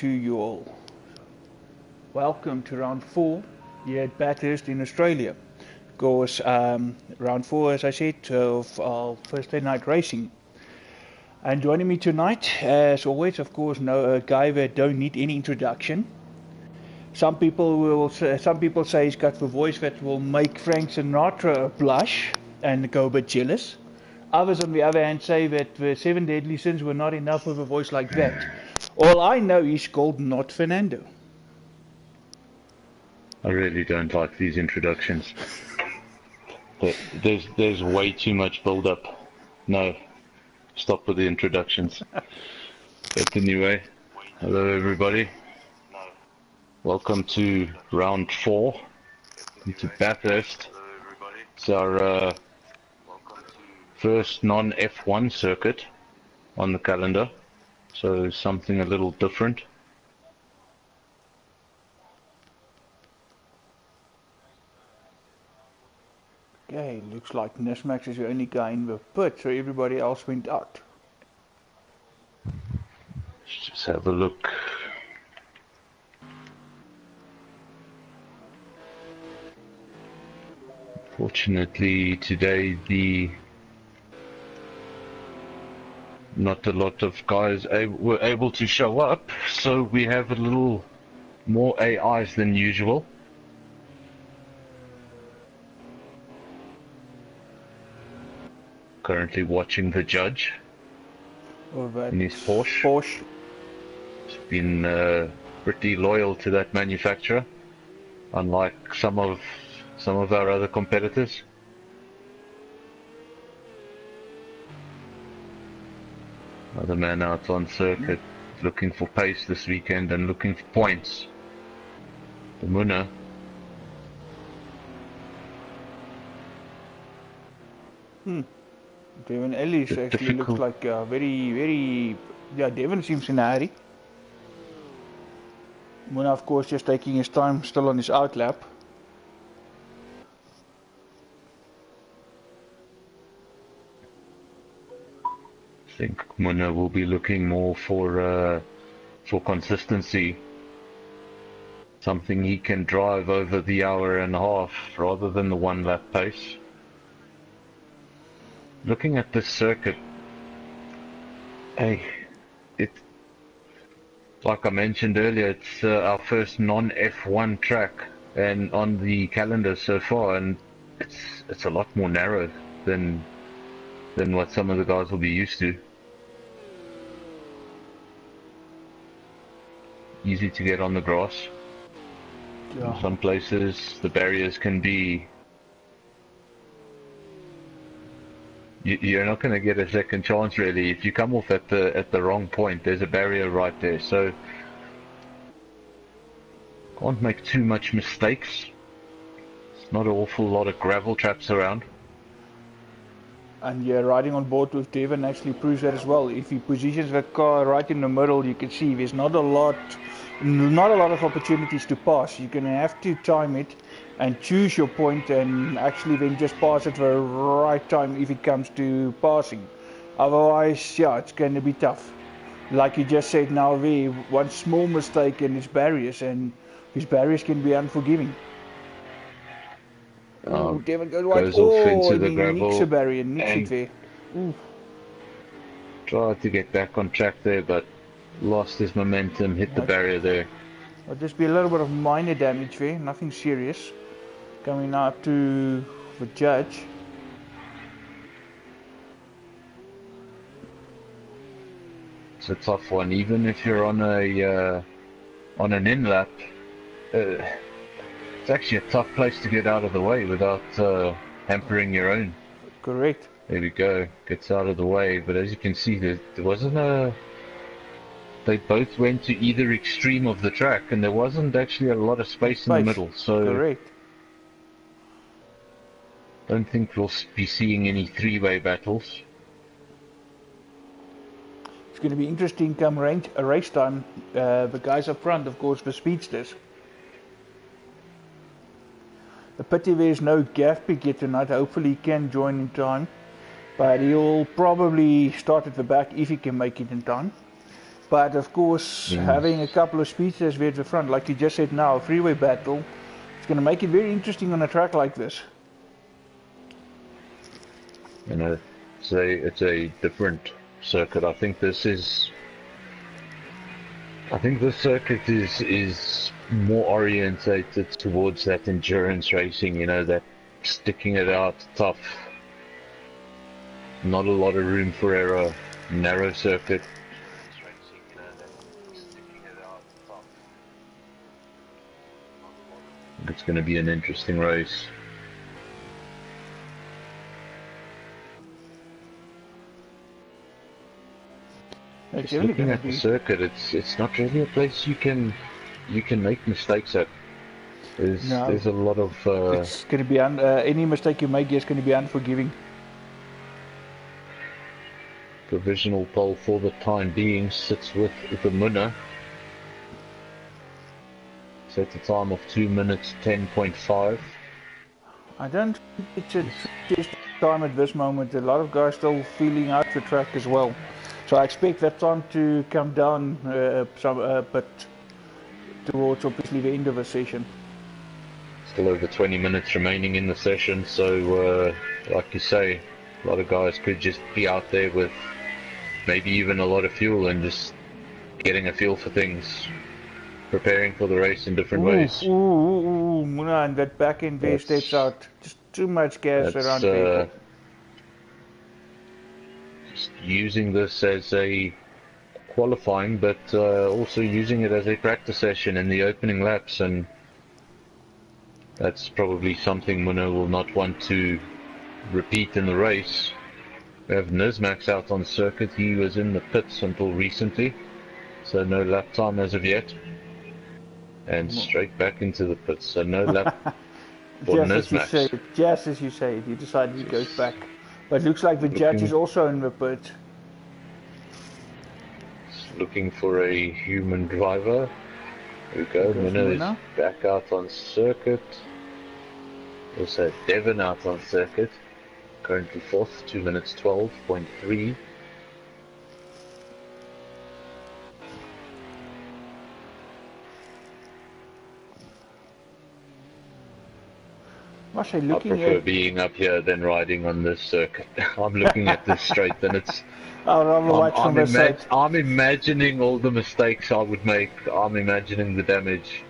to you all. Welcome to round 4 here at Bathurst in Australia. Of course, round 4, as I said, of our first day night racing. And joining me tonight, as always, of course, a guy that don't need any introduction. Some people say he's got the voice that will make Frank Sinatra blush and go a bit jealous. Others, on the other hand, say that the 7 deadly sins were not enough of a voice like that. All I know is called Not Fernando. I really don't like these introductions. There's way too much build-up. No, stop with the introductions. But anyway, hello everybody. Welcome to round 4 into Bathurst. It's our first non-F1 circuit on the calendar, so something a little different. Okay, looks like Nismax is the only guy in the pit, so everybody else went out. Let's just have a look. Fortunately, today not a lot of guys were able to show up, so we have a little more AIs than usual. Currently watching the judge in his Porsche. He's been pretty loyal to that manufacturer, unlike some of our other competitors. Another man out on circuit looking for pace this weekend and looking for points. The Munna. Devon Ellis actually looks like Devon seems in a hurry. Munna, of course, just taking his time, still on his outlap. I think Munna will be looking more for consistency, something he can drive over the hour and a half rather than the 1 lap pace. Looking at this circuit, like I mentioned earlier, it's our first non-F1 track and on the calendar so far, and it's a lot more narrow than what some of the guys will be used to. Easy to get on the grass. Yeah. In some places the barriers can be... You're not going to get a second chance really. If you come off at the wrong point, there's a barrier right there, so can't make too much mistakes. It's not an awful lot of gravel traps around. And yeah, riding on board with Devon actually proves that as well. If he positions the car right in the middle, you can see there's not a lot of opportunities to pass. You're going to have to time it and choose your point and actually then just pass at the right time if it comes to passing. Otherwise, yeah, it's going to be tough. Like you just said now, one small mistake and his barriers can be unforgiving. Devon goes off into the gravel. Nicks a barrier, nicks it there. Tried to get back on track there, but lost his momentum, hit the barrier there. There'll just be a little bit of minor damage there, nothing serious. Coming out to the judge. It's a tough one, even if you're on an in-lap. It's actually a tough place to get out of the way without hampering your own. Correct. There we go. Gets out of the way, but as you can see, there wasn't a... They both went to either extreme of the track, and there wasn't actually a lot of space in the middle. So correct. Don't think we'll be seeing any three-way battles. It's going to be interesting come race time. The guys up front, of course, the speedsters. The pity there is no Gav pick yet tonight. Hopefully he can join in time. But he'll probably start at the back if he can make it in time. But of course, having a couple of speedsters there at the front, like you just said now, a freeway battle, it's going to make it very interesting on a track like this. You know, it's a different circuit. I think this circuit is more orientated towards that endurance racing. You know, that sticking it out tough. Not a lot of room for error. Narrow circuit. It's going to be an interesting race. Just looking at the circuit, it's not really a place you can make mistakes at. There's a lot of it's going to be any mistake you make is going to be unforgiving. Provisional pole for the time being sits with the Munna. Set a time of 2 minutes 10.5. I don't think it's a test time at this moment. A lot of guys still feeling out the track as well. So I expect that time to come down but towards obviously the end of the session. Still over 20 minutes remaining in the session, so like you say, a lot of guys could just be out there with maybe even a lot of fuel and just getting a feel for things, preparing for the race in different ways. Munna, and that back end there steps out. Just too much gas around people. Just using this as a qualifying, but also using it as a practice session in the opening laps, and that's probably something Munna will not want to repeat in the race. We have Nismax out on circuit. He was in the pits until recently, so no lap time as of yet. And straight back into the pits, so no lap for Nismax. Just as you say it, he decided he goes back. But it looks like the judge is also in the pit. Looking for a human driver. There we go, Munna is back out on circuit. Also Devon out on circuit. Currently fourth, 2 minutes 12.3. I prefer being up here than riding on this circuit. I'm looking at this straight, and it's. I'm imagining all the mistakes I would make. I'm imagining the damage.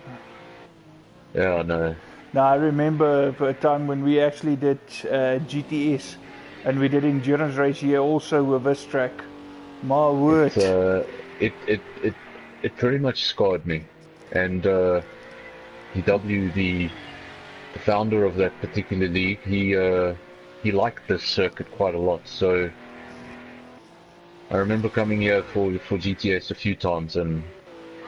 Yeah, I know. Now I remember a time when we actually did GTS, and we did endurance race here also with this track. My word! It pretty much scarred me, and DW, the founder of that particular league, he liked this circuit quite a lot. So I remember coming here for GTS a few times, and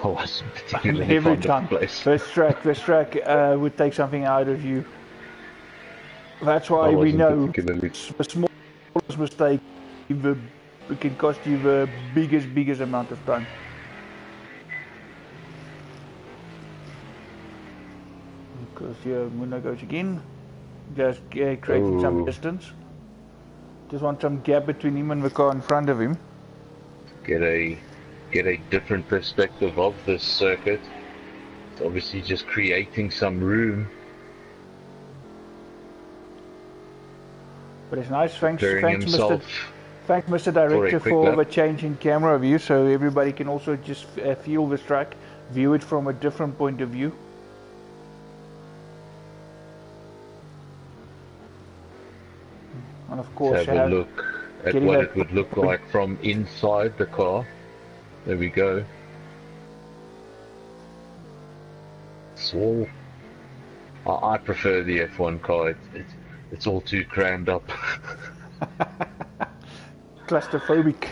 I wasn't particularly fond of the place. This track would take something out of you. That's why we know the smallest mistake it can cost you the biggest amount of time. Because here Munna goes again, just creating some distance. Just want some gap between him and the car in front of him. Get a different perspective of this circuit. It's obviously just creating some room. But it's nice. Thanks Mr. Director, for the change in camera view, so everybody can also just feel this track, view it from a different point of view. And of course, have a look at what it would look like from inside the car. There we go. So I prefer the F1 car. It's all too crammed up. Claustrophobic.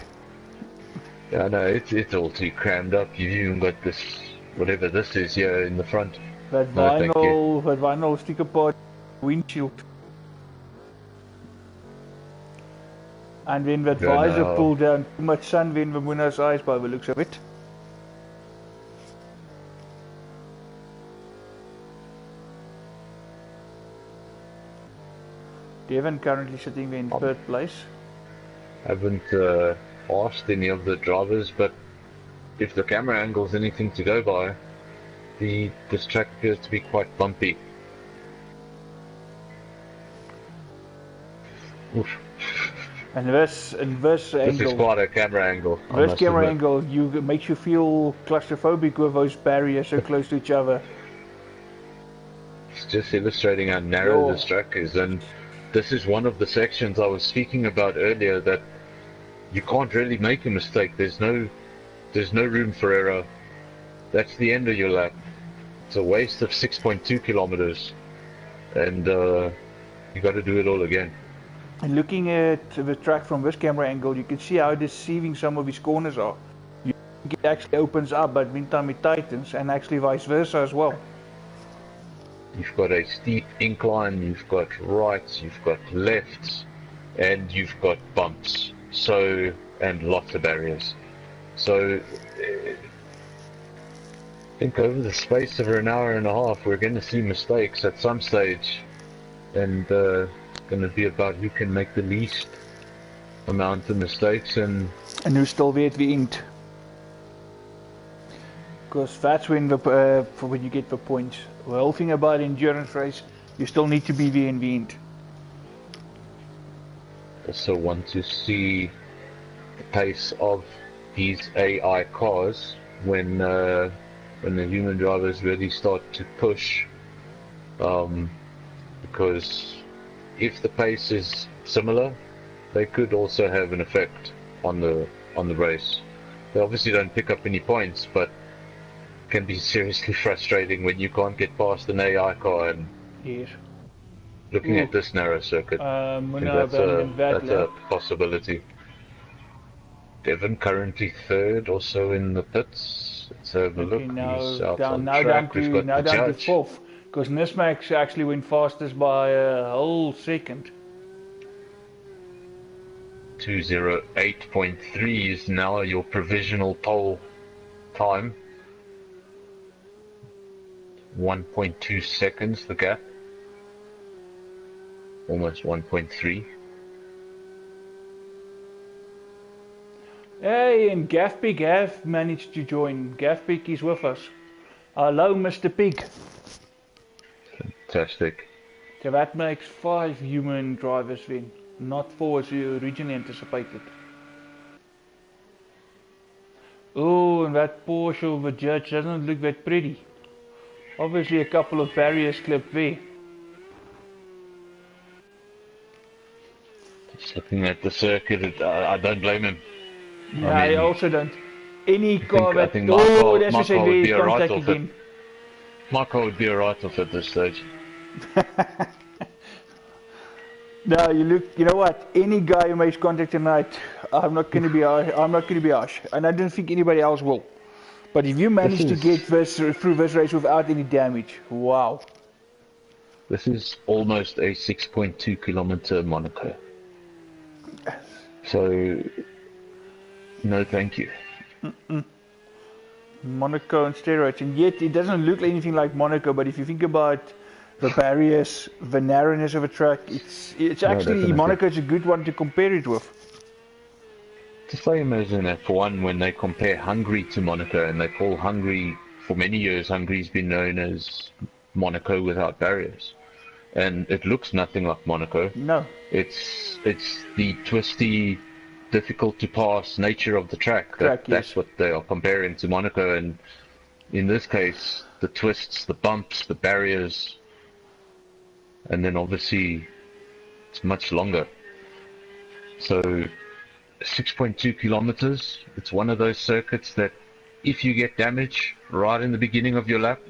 Yeah, no, it's all too crammed up. You've even got this, whatever this is here in the front. That vinyl sticker part windshield. And then that visor pulled down, too much sun in the Munna's eyes by the looks of it. Devon currently sitting in third place. Haven't asked any of the drivers, but if the camera angle is anything to go by, this track appears to be quite bumpy. Oof. And this angle. This is quite a camera angle. This camera angle makes you feel claustrophobic with those barriers so close to each other. It's just illustrating how narrow this track is, and this is one of the sections I was speaking about earlier that you can't really make a mistake. There's no room for error. That's the end of your lap. It's a waste of 6.2 kilometers, and you got to do it all again. And looking at the track from this camera angle, you can see how deceiving some of these corners are. You think it actually opens up, but meantime it tightens, and actually vice versa as well. You've got a steep incline, you've got rights, you've got lefts, and you've got bumps. So, and lots of barriers. So, I think over the space of an hour and a half, we're going to see mistakes at some stage, and it's going to be about who can make the least amount of mistakes and who still weet wie eind. Because that's when when you get the points. The whole thing about endurance race, you still need to be there in the end. Also want to see the pace of these AI cars when the human drivers really start to push, because if the pace is similar, they could also have an effect on the race. They obviously don't pick up any points, but can be seriously frustrating when you can't get past an AI car. And yes. Looking at this narrow circuit, I think that's a possibility. Devon currently third, also in the pits. Let's have a look. He's out on track. We've got the judge. To fourth, because Nismax actually went fastest by a whole second. 2:08.3 is now your provisional pole time. 1.2 seconds the gap. Almost 1.3. Hey, and Gav Pig have managed to join. Gav Pig is with us. Hello, Mr. Pig. Fantastic. So that makes 5 human drivers then, not 4 as you originally anticipated. Oh, and that Porsche of a judge doesn't look that pretty. Obviously a couple of barriers clipped there. Just looking at the circuit, I don't blame him. No, I also don't. Any car that... Oh, that's just a weird contact again. My car would be a write-off at this stage. No, you know what? Any guy who makes contact tonight, I'm not going to be harsh, and I don't think anybody else will. But if you manage to get through this race without any damage, wow. This is almost a 6.2 kilometer Monaco. So, no thank you. Monaco on steroids, and yet it doesn't look anything like Monaco, but if you think about the barriers, the narrowness of a track, it's actually, Monaco is a good one to compare it with. Just imagine that for one, when they compare Hungary to Monaco, and they call Hungary, for many years, Hungary's been known as Monaco without barriers. And it looks nothing like Monaco. No. It's the twisty, difficult to pass nature of the track. That's what they are comparing to Monaco, and in this case, the twists, the bumps, the barriers, and then obviously it's much longer. So 6.2 kilometers, it's one of those circuits that if you get damage right in the beginning of your lap,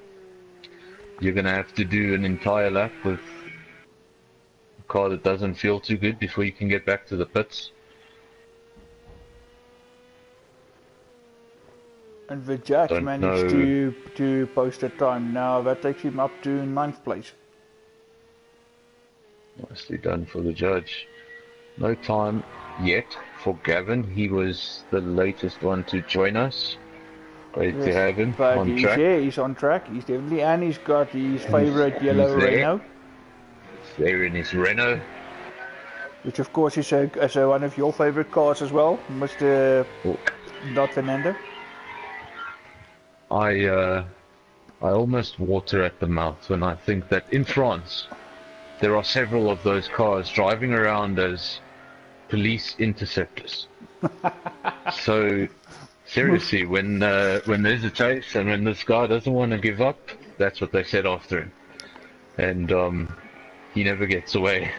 you're going to have to do an entire lap with a car that doesn't feel too good before you can get back to the pits. And the judge managed to post a time. Now that takes him up to 9th place. Nicely done for the judge. No time yet for Gavin. He was the latest one to join us. Great to have him on track. Yeah, he's on track. He's definitely, and he's got his favourite yellow Renault. He's there in his Renault. Which of course is one of your favourite cars as well, Mr. Not Fernando. I almost water at the mouth when I think that in France there are several of those cars driving around as police interceptors. So seriously, when there's a chase and when this guy doesn't want to give up, that's what they set after him, and he never gets away.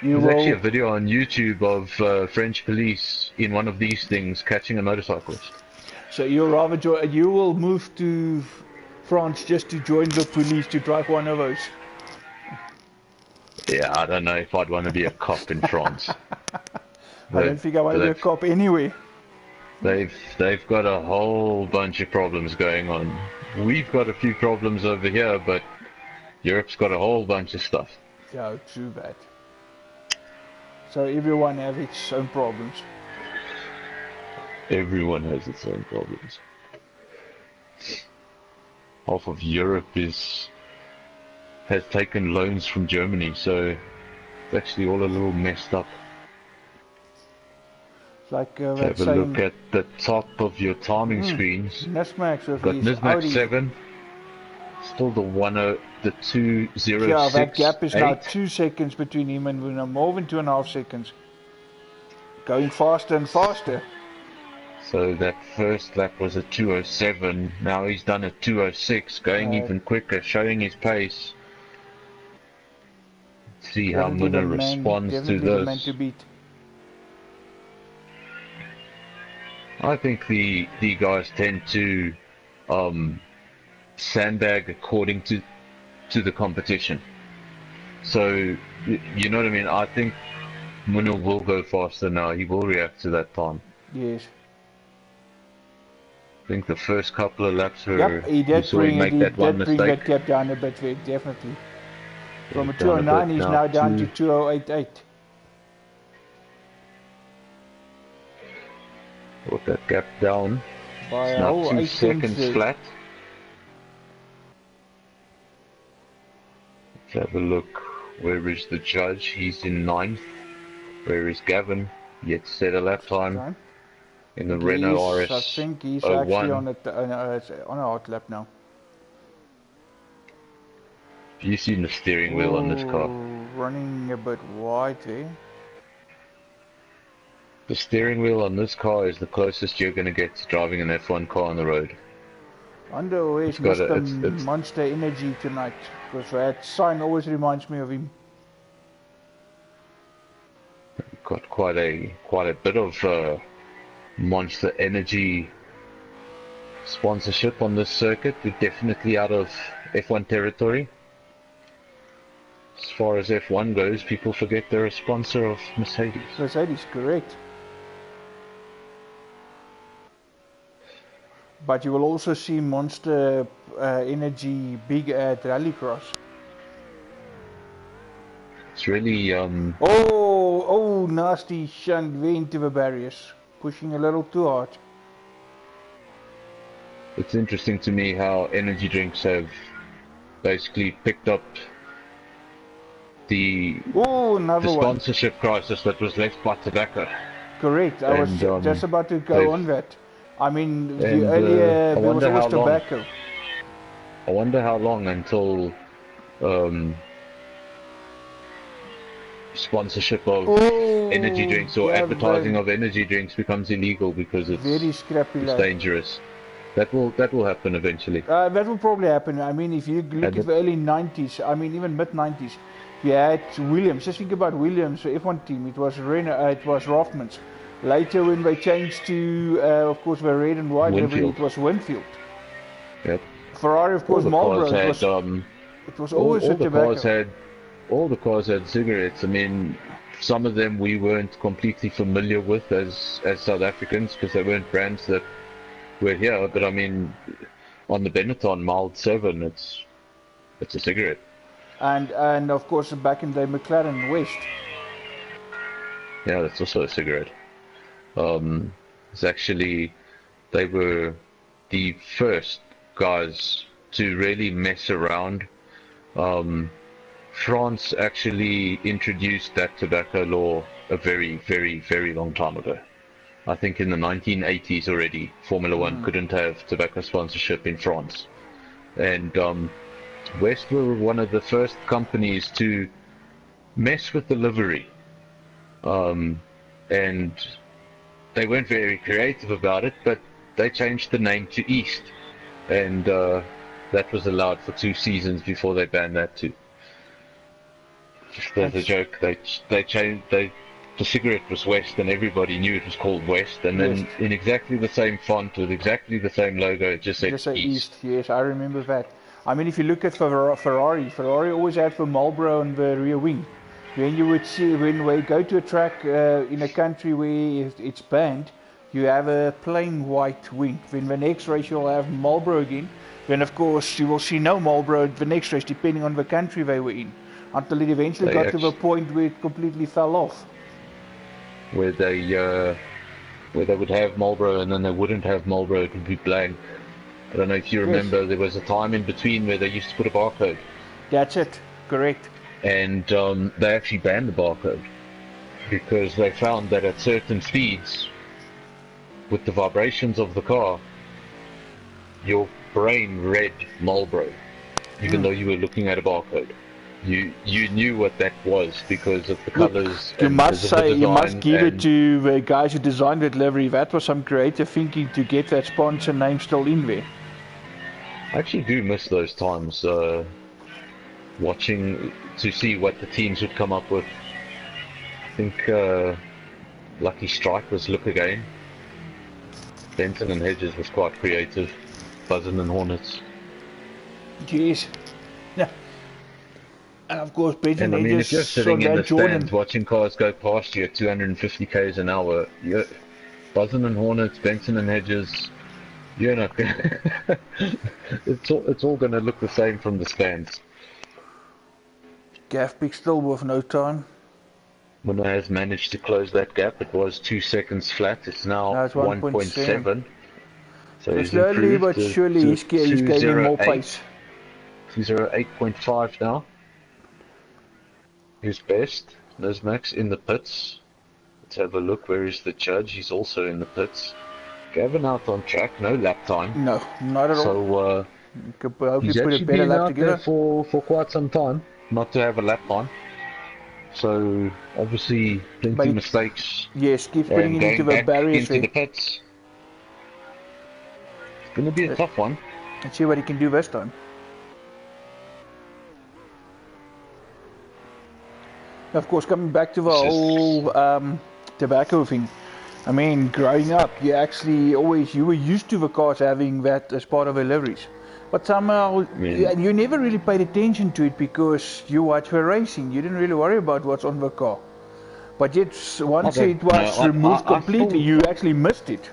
There's actually a video on YouTube of French police in one of these things catching a motorcyclist. So you will move to France just to join the police to drive one of those? Yeah, I don't know if I'd want to be a cop in France. I don't think I want to be a cop anyway. They've got a whole bunch of problems going on. We've got a few problems over here, but Europe's got a whole bunch of stuff. Yeah, true that. So everyone has its own problems. Everyone has its own problems. Half of Europe has taken loans from Germany, so it's actually all a little messed up. It's like have a look at the top of your timing screens. Nismax with got Nismax 7, still the 206. Yeah, that gap is now 2 seconds between him and Wuna, more than 2.5 seconds. Going faster and faster. So that first lap was a 207, now he's done a 206, going even quicker, showing his pace. Let's see how Muna responds to this. To beat. I think the guys tend to sandbag according to the competition. So, you know what I mean? I think Muna will go faster now, he will react to that time. Yes. I think the first couple of laps were, yep, he did bring that gap down a bit, definitely. From a 209 he's now down to 2088. Put that gap down. By it's now 2 seconds flat. Let's have a look. Where is the judge? He's in 9th. Where is Gavin? Yet to set a lap time. In the Renault RS. I think he's actually on a hot lap now. Have you seen the steering wheel on this car? Running a bit wide there. The steering wheel on this car is the closest you're going to get to driving an F1 car on the road. I wonder where he's Mr. Monster Energy tonight, because that sign always reminds me of him. Got quite a bit of Monster Energy sponsorship on this circuit. We're definitely out of F1 territory. As far as F1 goes, people forget they're a sponsor of Mercedes. Mercedes, correct. But you will also see Monster Energy big at Rallycross. It's really Oh, nasty shunt way into the barriers. Pushing a little too hard. It's interesting to me how energy drinks have basically picked up the sponsorship crisis that was left by tobacco. Correct, I was just about to go on that. I mean, earlier there was always tobacco. I wonder how long until sponsorship of energy drinks or advertising of energy drinks becomes illegal because it's very scrappy, it's dangerous. That will happen eventually. That will probably happen. I mean, if you look at the early 90s, I mean even mid 90s, you had Williams. Just think about Williams, the F1 team. It was it was Rothmans. Later, when they changed to, of course, the red and white livery, it was Winfield. Yep. Ferrari, of course, Marlboro. It was always a tobacco. All the cars had cigarettes. I mean, some of them we weren't completely familiar with as South Africans because they weren't brands that were here. But I mean, on the Benetton Mild 7, it's a cigarette. And of course, back in the McLaren West. Yeah, that's also a cigarette. It's actually, they were the first guys to really mess around. France actually introduced that tobacco law a very, very, very long time ago. I think in the 1980s already, Formula One couldn't have tobacco sponsorship in France. And West were one of the first companies to mess with the livery. And they weren't very creative about it, but they changed the name to East. And that was allowed for 2 seasons before they banned that too. Just as a joke, they changed. The cigarette was West, and everybody knew it was called West. And then in exactly the same font with exactly the same logo, it just said East. Yes, I remember that. I mean, if you look at Ferrari always had the Marlboro on the rear wing. When you would see, when we go to a track in a country where it's banned, you have a plain white wing. Then the next race you'll have Marlboro again. Then of course you will see no Marlboro the next race, depending on the country they were in. Until it eventually got to the point where it completely fell off. Where they would have Marlboro and then they wouldn't have Marlboro, it would be blank. I don't know if you remember, there was a time in between where they used to put a barcode. That's it, correct. And they actually banned the barcode because they found that at certain speeds, with the vibrations of the car, your brain read Marlboro, even though you were looking at a barcode. You knew what that was because of the colours. You must give it to the guys who designed that livery. That was some creative thinking to get that sponsor name still in there. I actually do miss those times, watching to see what the teams would come up with. I think Lucky Strike was Look Again. Benson and Hedges was quite creative. Buzzin' and Hornets. Jeez. Yeah. And of course, Benson and I mean, if you're sitting in the Jordan. stands watching cars go past you at 250 k's an hour, Buzzin' and Hornets, Benson and Hedges, you're not gonna it's all gonna look the same from the stands. Gaff Big still with no time. Muno has managed to close that gap. It was 2 seconds flat. It's now 1.7. So slowly but surely he's gaining more pace. 208.5 now. Who's best? Nizmax in the pits. Let's have a look. Where is the judge? He's also in the pits. Gavin out on track. No lap time. No, not at all. So he's actually been out there for quite some time. Not to have a lap time. So obviously plenty of mistakes. Yes, keeps putting it into the barriers into the pits. It's going to be a tough one. Let's see what he can do this time. Of course, coming back to the whole tobacco thing. I mean, growing up, you were used to the cars having that as part of their liveries. But somehow, you never really paid attention to it because you watch the racing. You didn't really worry about what's on the car. But yet, once it was removed completely, you actually missed it.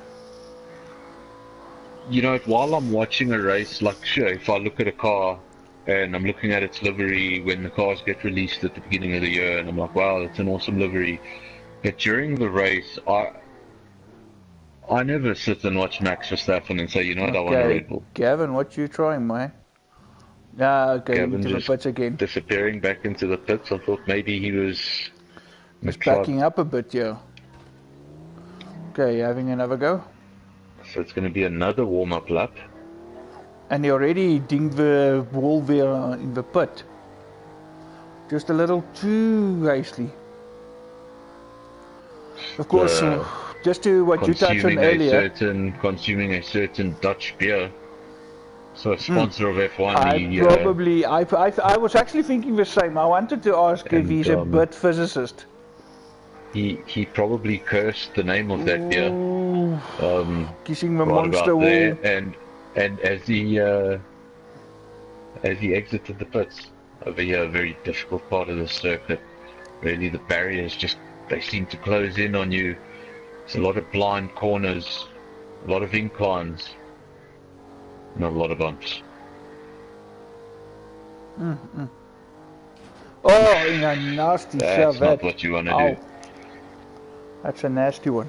You know, while I'm watching a race, like sure, if I look at a car and I'm looking at its livery when the cars get released at the beginning of the year, and I'm like, wow, it's an awesome livery. But during the race, I never sit and watch Max Verstappen and say, you know what, I want a Red Bull. Gavin, what you trying, man? Okay, Gavin into the pits again. Disappearing back into the pits. I thought maybe he was backing up a bit, yeah. Okay, having another go. So it's going to be another warm-up lap. And he already dinged the wall there in the pit. Just a little too hastily. Of course, just to what you touched on earlier. Consuming a certain Dutch beer. So a sponsor of F1. I was actually thinking the same. I wanted to ask if he's a bit physicist. He probably cursed the name of that beer. Kissing the monster wall. And as he exited the pits over here, a very difficult part of the circuit. Really, the barriers they seem to close in on you. There's a lot of blind corners, a lot of inclines, not a lot of bumps. Oh, in a nasty shove. That's not what you want to do. That's a nasty one.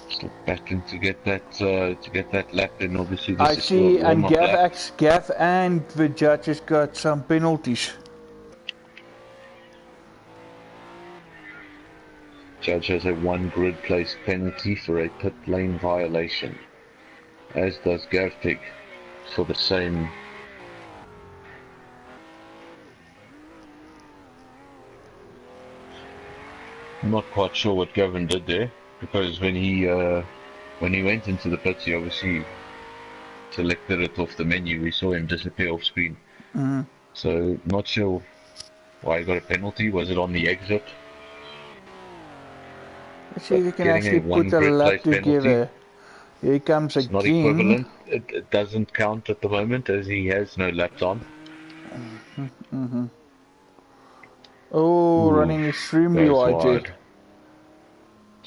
Still battling to get that lap in. Obviously, this I see, and Gav and the judges got some penalties. Judge has a 1 grid place penalty for a pit lane violation, as does Gavpig for the same. I'm not quite sure what Gavin did there, because when he went into the pits, he obviously selected it off the menu. We saw him disappear off screen. So not sure why he got a penalty. Was it on the exit? Let's see if we can actually put a lap together. Here he comes again. It's not equivalent. It doesn't count at the moment as he has no laps on. Oh, running extremely wide.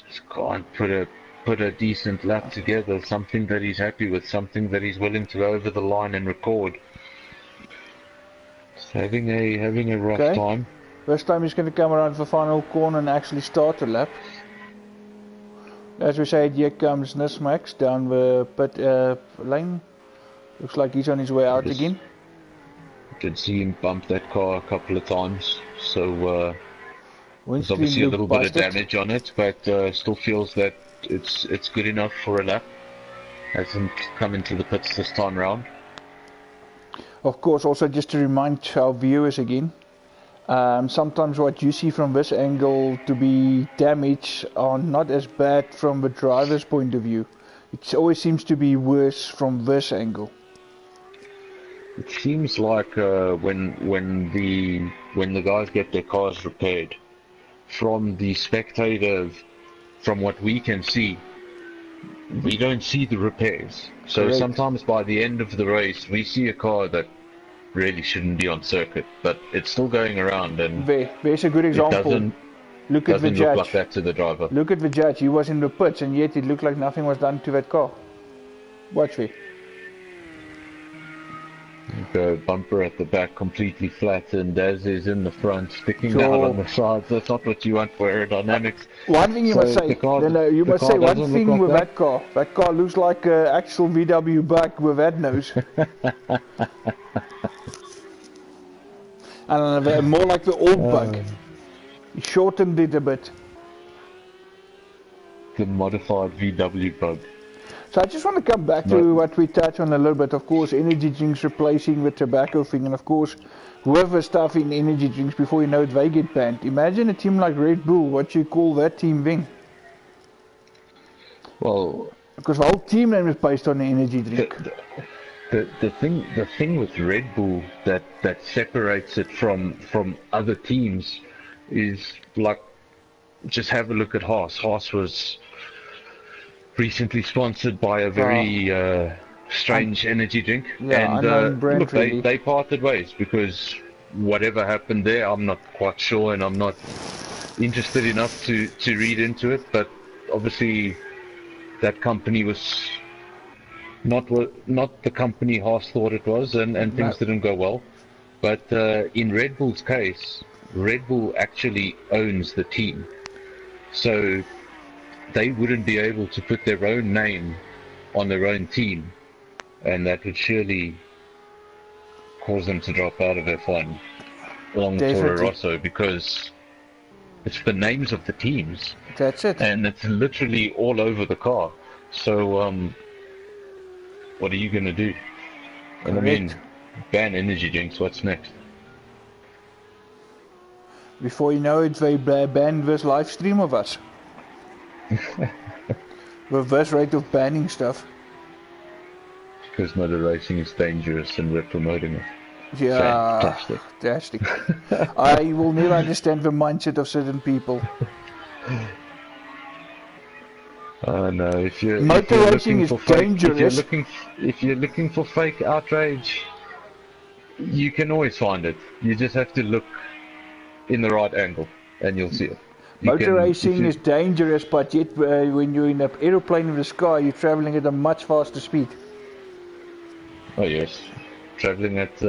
Just can't put a decent lap together. Something that he's happy with. Something that he's willing to go over the line and record. Just having a rough time. First time he's going to come around the final corner and actually start the lap. As we said, here comes Nismax down the pit lane. Looks like he's on his way out again. Did see him bump that car a couple of times, so there's obviously a little bit of damage on it, but still feels that it's good enough for a lap. Hasn't come into the pits this time round. Of course, also just to remind our viewers again, sometimes what you see from this angle to be damage are not as bad from the driver's point of view. It always seems to be worse from this angle. It seems like when the guys get their cars repaired, from the spectator, from what we can see, we don't see the repairs. So Correct. Sometimes by the end of the race, we see a car that really shouldn't be on circuit, but it's still going around, and there's a good example. Look at the judge. Doesn't look like that to the driver. Look at the judge. He was in the pits, and yet it looked like nothing was done to that car. Watch me. The bumper at the back completely flattened, as is in the front, sticking out on the sides. That's not what you want for aerodynamics. One thing you must say, you must say one thing with that car. That car looks like an actual VW bug with that nose. And more like the old bug. He shortened it a bit. The modified VW bug. So I just want to come back to what we touched on a little bit. Of course, energy drinks replacing the tobacco thing, and of course, whoever stuff in energy drinks, before you know it, they get banned. Imagine a team like Red Bull. What you call that team thing? Well, because the whole team name is based on the energy drink. The thing with Red Bull that separates it from other teams is, like, just have a look at Haas. Haas was recently sponsored by a very strange energy drink, and look, they parted ways because whatever happened there, I'm not quite sure, and I'm not interested enough to read into it. But obviously, that company was not the company Haas thought it was, and things didn't go well. But in Red Bull's case, Red Bull actually owns the team, so they wouldn't be able to put their own name on their own team, and that would surely cause them to drop out of F1 along with Toro Rosso, because it's the names of the teams. That's it. And it's literally all over the car. So what are you going to do? And I mean, ban energy drinks, what's next? Before you know it, they ban this live stream of us. With this rate of banning stuff. Because motor racing is dangerous and we're promoting it. Yeah, fantastic. I will never understand the mindset of certain people. No, if you're racing is dangerous. If you're looking for fake outrage, you can always find it. You just have to look in the right angle, and you'll see it. Motor racing is dangerous, but yet when you're in an aeroplane in the sky, you're traveling at a much faster speed. Oh yes, traveling at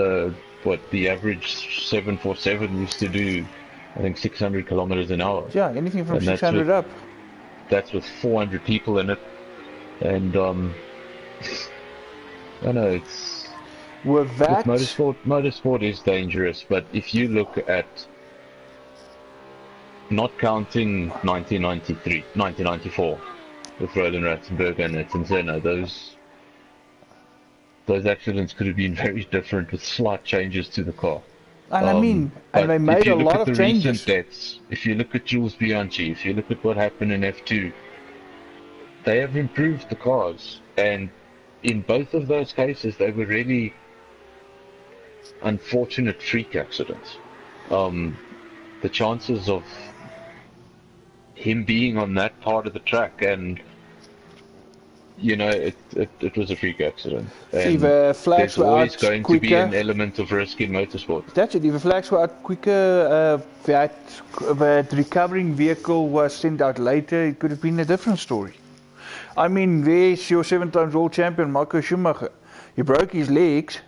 what the average 747 used to do, I think 600 kilometers an hour. Yeah, anything from 600 up. That's with 400 people in it, and I know it's. With that, motorsport is dangerous, but if you look at not counting 1994 with Roland Ratzenberger and Tnr. Those accidents could have been very different with slight changes to the car. And and they made a lot of changes. Deaths, if you look at Jules Bianchi, if you look at what happened in F2, they have improved the cars, and in both of those cases, they were really unfortunate freak accidents. The chances of him being on that part of the track, and it was a freak accident. And there's always going to be an element of risk in motorsport. That's it. If the flags were out quicker, that recovering vehicle was sent out later, it could have been a different story. I mean, there's your 7-time world champion, Michael Schumacher. He broke his legs.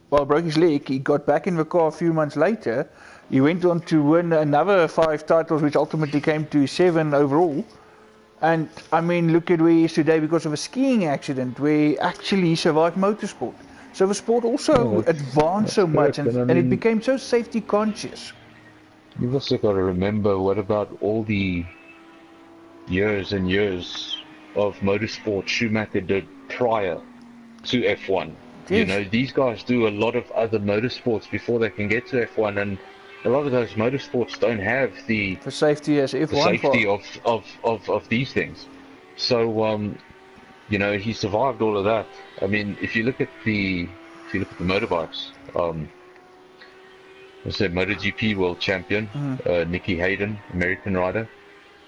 Well, broke his leg. He got back in the car a few months later. He went on to win another 5 titles, which ultimately came to 7 overall. And, I mean, look at where he is today because of a skiing accident where he actually survived motorsport. So the sport also advanced so much, and it became so safety conscious. You've also got to remember, what about all the years and years of motorsport Schumacher did prior to F1? Yes. These guys do a lot of other motorsports before they can get to F1, and a lot of those motorsports don't have the safety as F1 safety of these things. So he survived all of that. I mean, if you look at the motorbikes, I said MotoGP world champion, Nicky Hayden, American rider,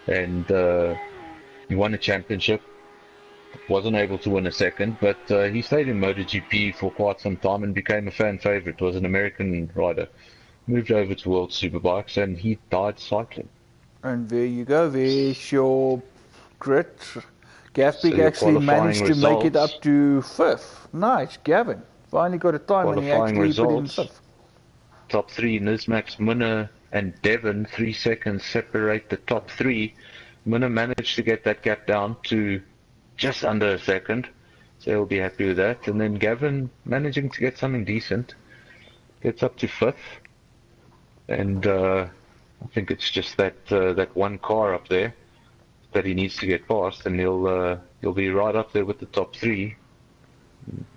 and he won a championship. Wasn't able to win a second, but he stayed in MotoGP for quite some time and became a fan favorite. Was an American rider. Moved over to World Superbikes, and he died cycling. And there you go. There's your grit. Gavpik actually managed to make it up to 5th. Nice, Gavin. Finally got a time when he actually put in 5th. Top 3, Nismax, Munna, and Devon. 3 seconds separate the top 3. Munna managed to get that gap down to just under a second, so he'll be happy with that. And then Gavin managing to get something decent, gets up to 5th, and I think it's just that one car up there that he needs to get past, and he'll be right up there with the top 3.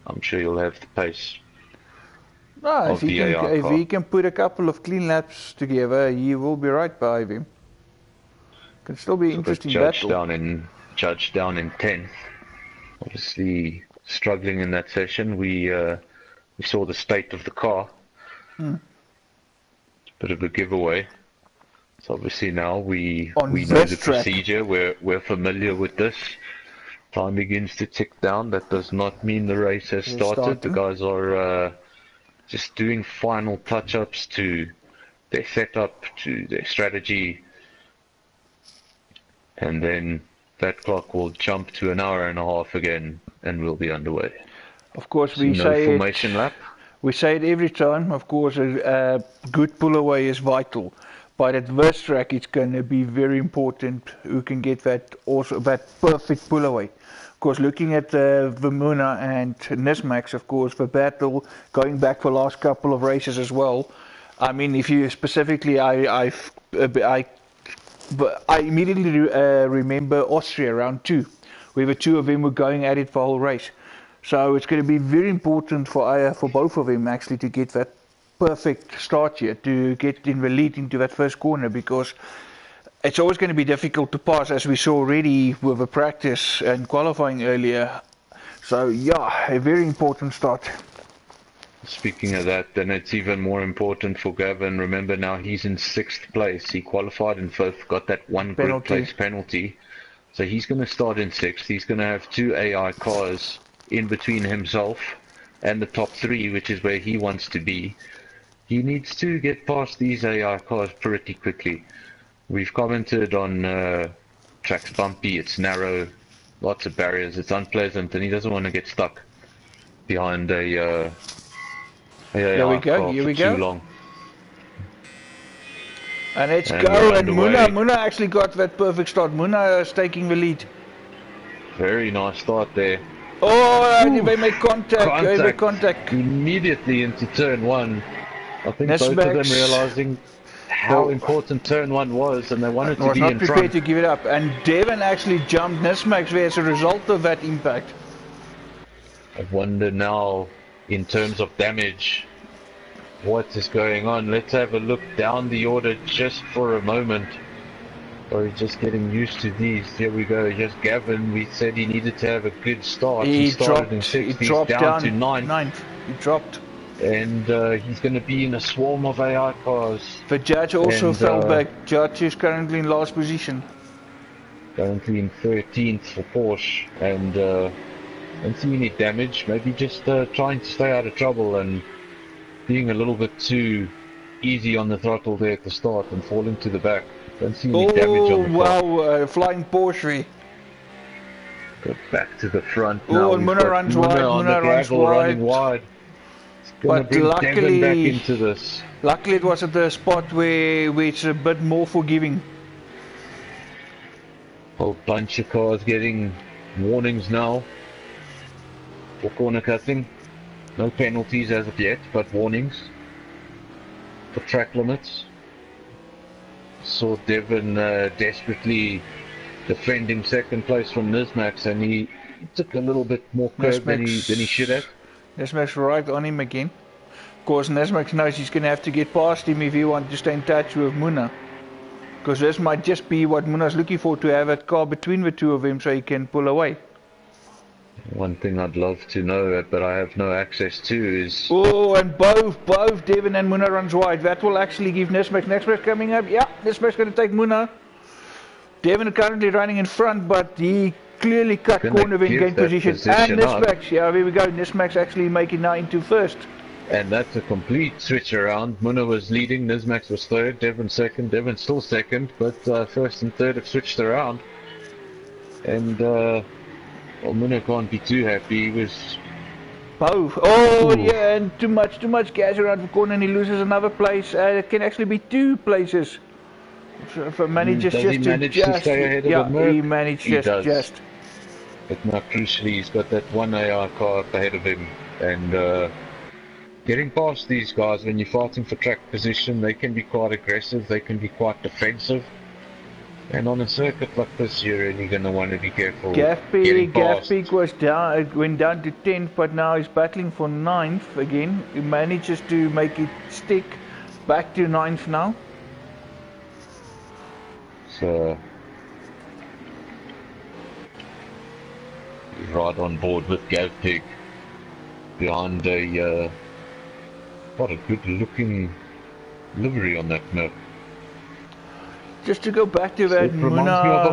I'm sure he'll have the pace. If he can put a couple of clean laps together, he will be right behind him. Can still be interesting battle. Judge down in 10th, obviously struggling in that session. We saw the state of the car. Bit of a giveaway. So obviously now we know the procedure. We're familiar with this. Time begins to tick down. That does not mean the race has started. The guys are just doing final touch-ups to their setup, to their strategy, and then that clock will jump to an hour and a half again, and we'll be underway. Of course, we say formation lap. We say it every time. Of course, a good pull away is vital, but at this track, it's going to be very important who can get that perfect pull away. Of course, looking at Vermuna and Nismax, of course, the battle going back for the last couple of races as well. I mean, if you specifically, I immediately remember Austria round 2, where the 2 of them were going at it for the whole race. So it's going to be very important for both of them actually to get that perfect start here, to get in the lead into that first corner, because it's always going to be difficult to pass, as we saw already with the practice and qualifying earlier. So yeah, a very important start. Speaking of that, then it's even more important for Gavin. Remember now he's in 6th place. He qualified in 5th, got that one grid place penalty. So he's going to start in 6th. He's going to have 2 AI cars in between himself and the top 3, which is where he wants to be. He needs to get past these AI cars pretty quickly. We've commented on track's bumpy, it's narrow, lots of barriers, it's unpleasant, and he doesn't want to get stuck behind a here we go. Too long. And let's go. And Muna actually got that perfect start. Muna is taking the lead. Very nice start there. Oh, they made contact. Immediately into turn 1. I think both of them realizing how important turn 1 was, and they wanted to was be not in prepared front. to give it up, and Devon actually jumped Nismax there as a result of that impact. I wonder now, in terms of damage, what is going on. Let's have a look down the order just for a moment. Or just getting used to these. Here we go. Here's Gavin. We said he needed to have a good start. He started in 6th. He's down to 9th. He dropped. And he's going to be in a swarm of AI cars. The Judge also fell back. Judge is currently in last position. Currently in 13th for Porsche. And don't see any damage. Maybe just trying to stay out of trouble and being a little bit too easy on the throttle there at the start and falling to the back. Don't see any damage on the car. Wow, flying Porsche. Go back to the front now. Oh, and Muna runs wide. Muna runs running wide. It's gonna bring Devon back into this. Luckily, it was at the spot where it's a bit more forgiving. Whole bunch of cars getting warnings now for corner cutting. No penalties as of yet, but warnings for track limits. Saw Devon desperately defending 2nd place from Nismax, and he took a little bit more curve than he should have. Nismax right on him again. Of course, Nismax knows he's going to have to get past him if he wants to stay in touch with Muna. Because this might just be what Muna's looking for, to have a car between the two of them so he can pull away. One thing I'd love to know, but I have no access to, is... Oh, and both Devon and Muna runs wide. That will actually give Nismax coming up. Yeah, Nismax going to take Muna. Devon currently running in front, but he clearly cut corner in gain position. And Nismax, yeah, there we go. Nismax actually making now into 1st. And that's a complete switch around. Muna was leading, Nismax was 3rd, Devon 2nd. Devon still 2nd, but 1st and 3rd have switched around. And... well, Muna can't be too happy. He was... Both. Oh, ooh. Yeah, and too much gas around the corner, and he loses another place. It can actually be 2 places. So if he manages to stay ahead of him? He managed just. But now, crucially, he's got that one AR car up ahead of him. And getting past these guys, when you're fighting for track position, they can be quite aggressive. They can be quite defensive. And on a circuit like this, you're really going to want to be careful. Gaffbeek was down, went down to 10th, but now he's battling for 9th again. He manages to make it stick back to 9th now. So, right on board with Gaffbeek behind a what a good looking livery on that map. Just to go back to that Muna and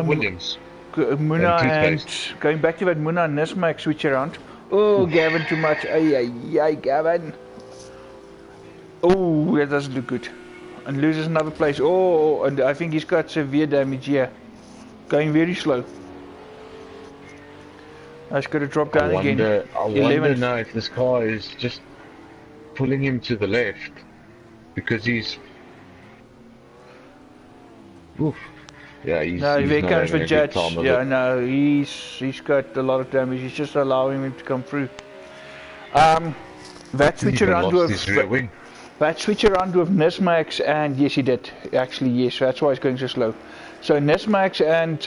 going back to that Muna and Nismax switch around. Oh, Gavin, too much. Ay, Gavin. Oh, that doesn't look good. And loses another place. Oh, and I think he's got severe damage here. Going very slow. That's got to drop down again. I wonder now if this car is just pulling him to the left, because he's... Oof. Yeah, he's there comes the Judge. Yeah, it. no, he's got a lot of damage. He's just allowing him to come through. That switch around with Nismax, and yes, he did. Actually, yes, that's why it's going so slow. So Nismax and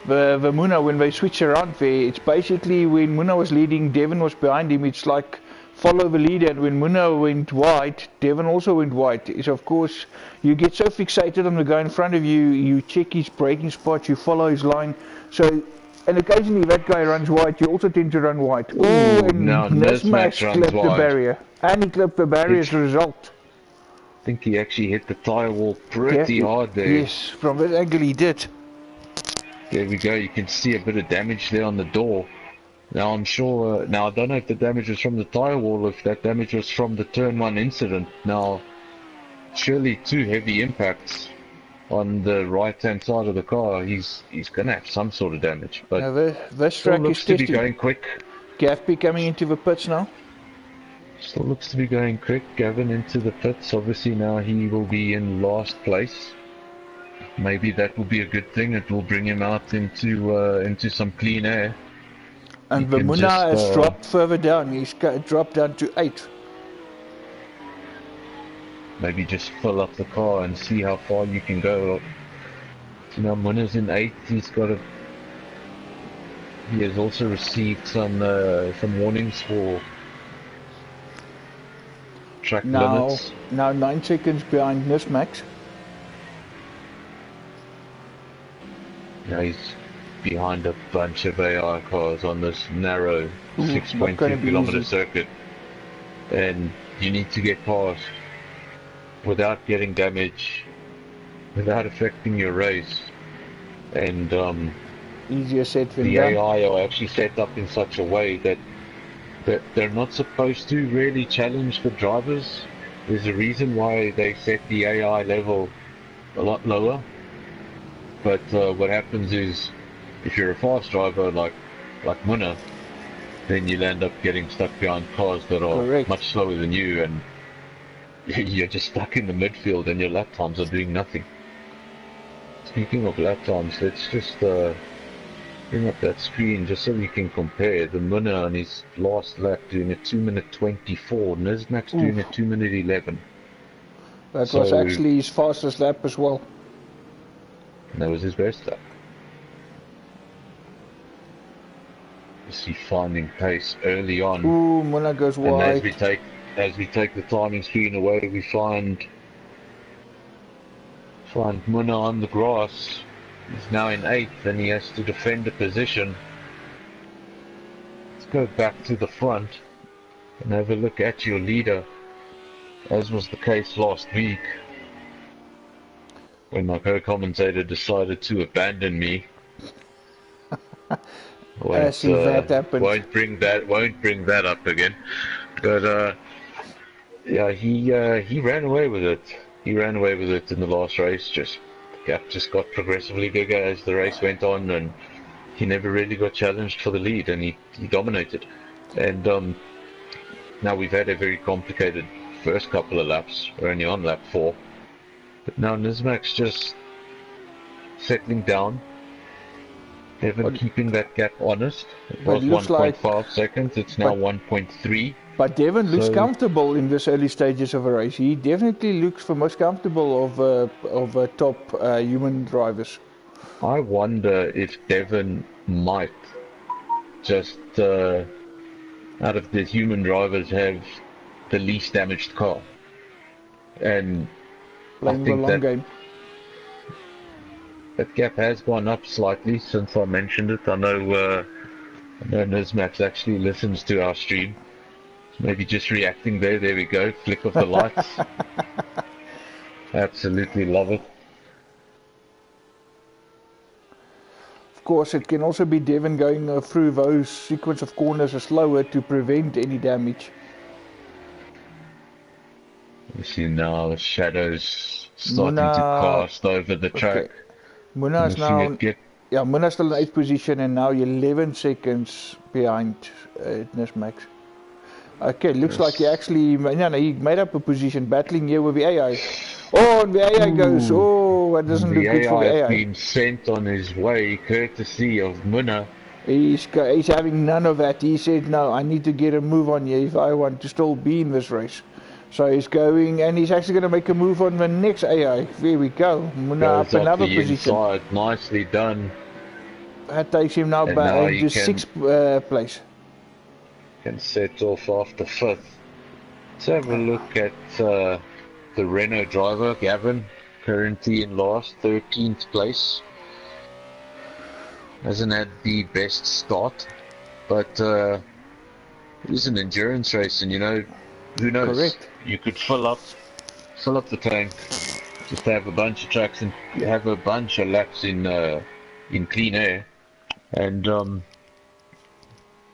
the Muna, when they switch around there, it's basically when Muna was leading, Devon was behind him. It's like follow the leader, and when Muna went wide, Devon also went wide. Is of course, you get so fixated on the guy in front of you, you check his braking spots, you follow his line. So, and occasionally that guy runs wide, you also tend to run wide. Oh, and now Nismax clipped the barrier. And he clipped the barrier as a result. I think he actually hit the tyre wall pretty hard there. Yes, from that angle he did. There we go, you can see a bit of damage there on the door. Now I'm sure, now I don't know if the damage was from the tyre wall or if that damage was from the turn 1 incident. Now, surely 2 heavy impacts on the right hand side of the car, he's going to have some sort of damage. But now this track looks to be going quick. Gaffby coming into the pits now. Still looks to be going quick. Gavin into the pits. Obviously now he will be in last place. Maybe that will be a good thing. It will bring him out into some clean air. And the Muna has dropped further down. He's dropped down to 8. maybe just fill up the car and see how far you can go. You know, Munna's in 8th. He has also received some warnings for track limits. Now 9 seconds behind Nismax. Yeah, he's behind a bunch of AI cars on this narrow 6.2 kilometer circuit, and you need to get past without getting damage, without affecting your race. And easier said than the done. AI are actually set up in such a way that they're not supposed to really challenge the drivers. There's a reason why they set the AI level a lot lower. But what happens is, if you're a fast driver like Munna, then you'll end up getting stuck behind cars that are much slower than you, and you're just stuck in the midfield and your lap times are doing nothing. Speaking of lap times, let's just bring up that screen just so we can compare. The Munna on his last lap doing a 2-minute 24, Nismax doing a 2-minute 11. That was actually his fastest lap as well. That was his best lap. You see finding pace early on. Ooh, Munna goes wide. And as we take the timing screen away, we find Munna on the grass. He's now in 8th and he has to defend a position. Let's go back to the front and have a look at your leader, as was the case last week when my co-commentator decided to abandon me. Won't bring that up again. But yeah, he ran away with it. He ran away with it in the last race. The gap just got progressively bigger as the race went on, and he never really got challenged for the lead, and he dominated. And now we've had a very complicated first couple of laps. We're only on lap 4. But now Nismax just settling down. Devon keeping that gap honest. It was 1.5 seconds, it's now 1.3. But Devon looks comfortable in this early stages of a race. He definitely looks the most comfortable of top human drivers. I wonder if Devon might just, out of the human drivers, have the least damaged car. And playing the long game. That gap has gone up slightly since I mentioned it. I know Nismax actually listens to our stream. Maybe just reacting there. There we go. Flick of the lights. Absolutely love it. Of course, it can also be Devon going through those sequence of corners slower to prevent any damage. You see now the shadows starting to cast over the track. Munna is now, Munna's still in 8th position and now 11 seconds behind Nismax. Okay, looks like he actually, he made up a position battling here with the AI. Oh, and the AI goes, that doesn't look good for the AI. The AI has been sent on his way, courtesy of Munna. He's having none of that. He said, no, I need to get a move on here if I want to still be in this race. So he's going, and he's actually going to make a move on the next AI. There we go. Munna up another position. Inside. Nicely done. That takes him now back into 6th place. Can set off after 5th. Let's have a look at the Renault driver, Gavin, currently in last, 13th place. Hasn't had the best start, but it is an endurance race, and who knows? Correct. You could fill up the tank, just have a bunch of tracks and have a bunch of laps in clean air, and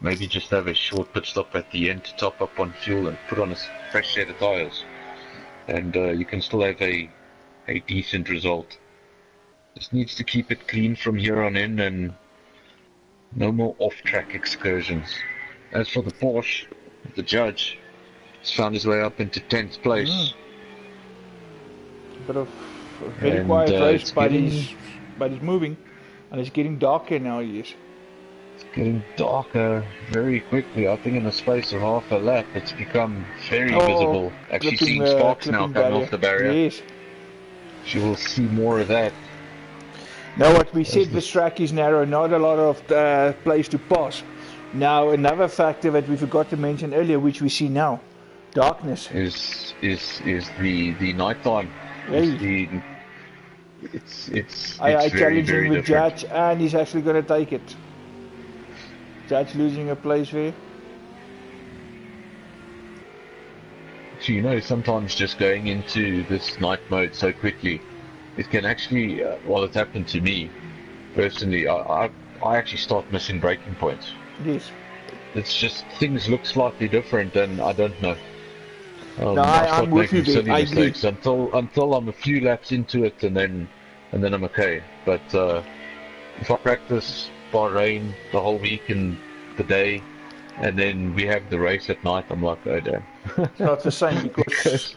maybe just have a short pit stop at the end to top up on fuel and put on a fresh set of tires, and you can still have a decent result. Just needs to keep it clean from here on in, and no more off-track excursions. As for the Porsche, the judge has found his way up into 10th place. Bit of a very quiet race, but he's moving, and it's getting darker now. Yes. getting darker very quickly. I think in the space of half a lap, it's become very visible. Actually seeing sparks now coming off the barrier. Yes. You will see more of that. Now what we said, this track is narrow, not a lot of place to pass. Now another factor that we forgot to mention earlier, which we see now, darkness. Is the nighttime. Hey. It's I very, challenge very him with different. Judge, and he's actually going to take it. Judge losing a place there. So, you know, sometimes just going into this night mode so quickly, it can actually, well, it's happened to me personally. I actually start missing braking points. Yes. It's just things look slightly different, and I don't know. No, I start I'm with you making there. silly mistakes until I'm a few laps into it, and then I'm okay. But if I practice Bahrain the whole week and the day, and then we have the race at night, I'm like, oh damn. It's not the same because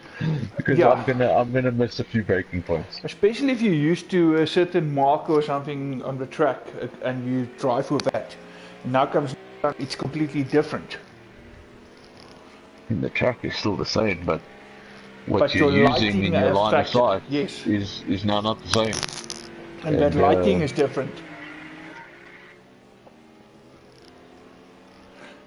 yeah. I'm gonna miss a few braking points. Especially if you're used to a certain marker or something on the track and you drive with that. Now comes it's completely different. And the track is still the same, but what you're using in your line of sight is now not the same. And that lighting is different.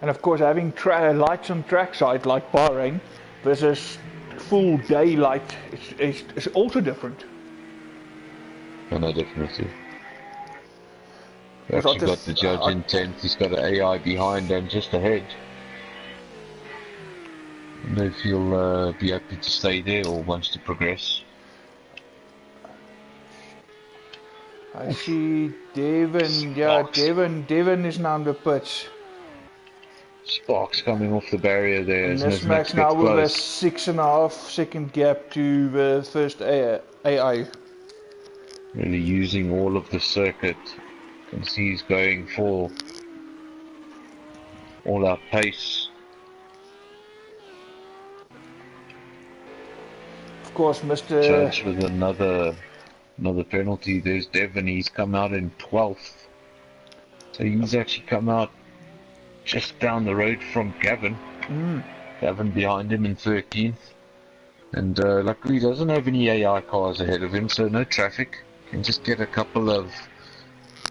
And of course, having lights on trackside like Bahrain versus full daylight is also different. No, definitely. We've actually got the judge in 10th, he's got an AI behind and just ahead. I don't know if he'll be happy to stay there or wants to progress. I see Devon, yeah, Devon is now on the pitch. Sparks coming off the barrier there. And Nismax now with a 6.5 second gap to the first AI. Really using all of the circuit. You can see he's going for all out pace. Of course, Mr. Judge with another penalty. There's Devon, he's come out in 12th. So he's actually come out just down the road from Gavin. Gavin behind him in 13th. And luckily he doesn't have any AI cars ahead of him, so no traffic. Can just get a couple of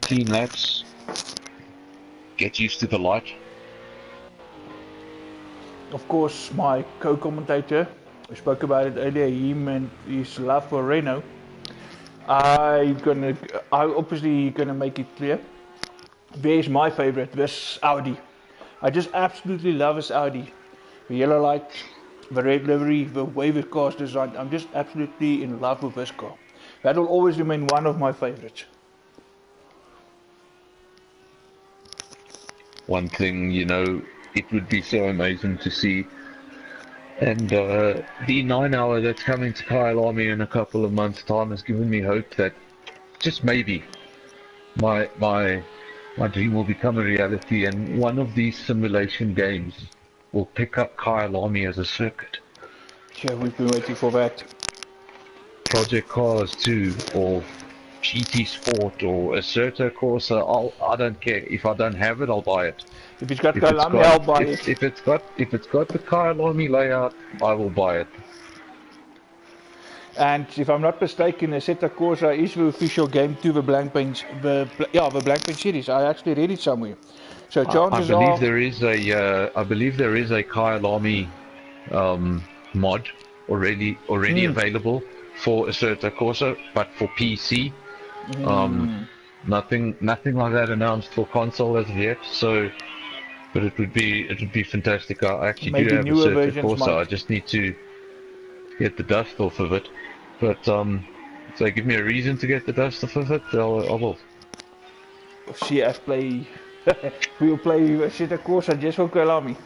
clean laps. Get used to the light. Of course, my co-commentator, we spoke about it earlier, him and his love for Renault. I obviously gonna make it clear. There's my favorite, this Audi. I just absolutely love this Audi. The yellow light, the red livery, the way the car's designed. I'm just absolutely in love with this car. That will always remain one of my favorites. One thing, you know, it would be so amazing to see. And the 9-hour that's coming to Kyle Army in a couple of months' time has given me hope that just maybe my dream will become a reality, and one of these simulation games will pick up Kyle Army as a circuit. Yeah, we've been waiting for that. Project Cars 2 or GT Sport or Assetto Corsa, I don't care. If I don't have it, I'll buy it. If it's got Kyalami, I'll buy it. If it's got the Kyalami layout, I will buy it. And if I'm not mistaken, Assetto Corsa is the official game to the Blancpain, the Blancpain series. I actually read it somewhere. So chances are, I believe there is a Kyalami mod already available for Assetto Corsa, but for PC. Nothing like that announced for console as of yet. So, but it would be fantastic. I actually do have Assetto Corsa. I just need to get the dust off of it. But so give me a reason to get the dust off of it, I will. CF play. We will play Assetto Corsa just for Kyalami.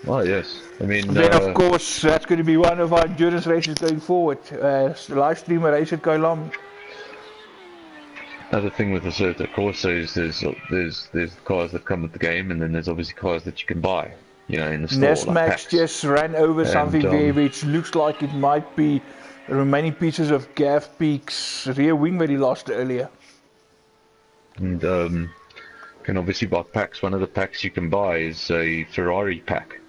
Oh yes, I mean. Then of course that's going to be one of our endurance races going forward. Live stream a race at Kyalami. Another thing with the Assetto Corsa is there's cars that come with the game, and then there's obviously cars that you can buy, you know, in the store. Nesmax like just ran over something there, which looks like it might be the remaining pieces of Gav Peak's rear wing that he lost earlier. And can obviously buy packs. One of the packs you can buy is a Ferrari pack.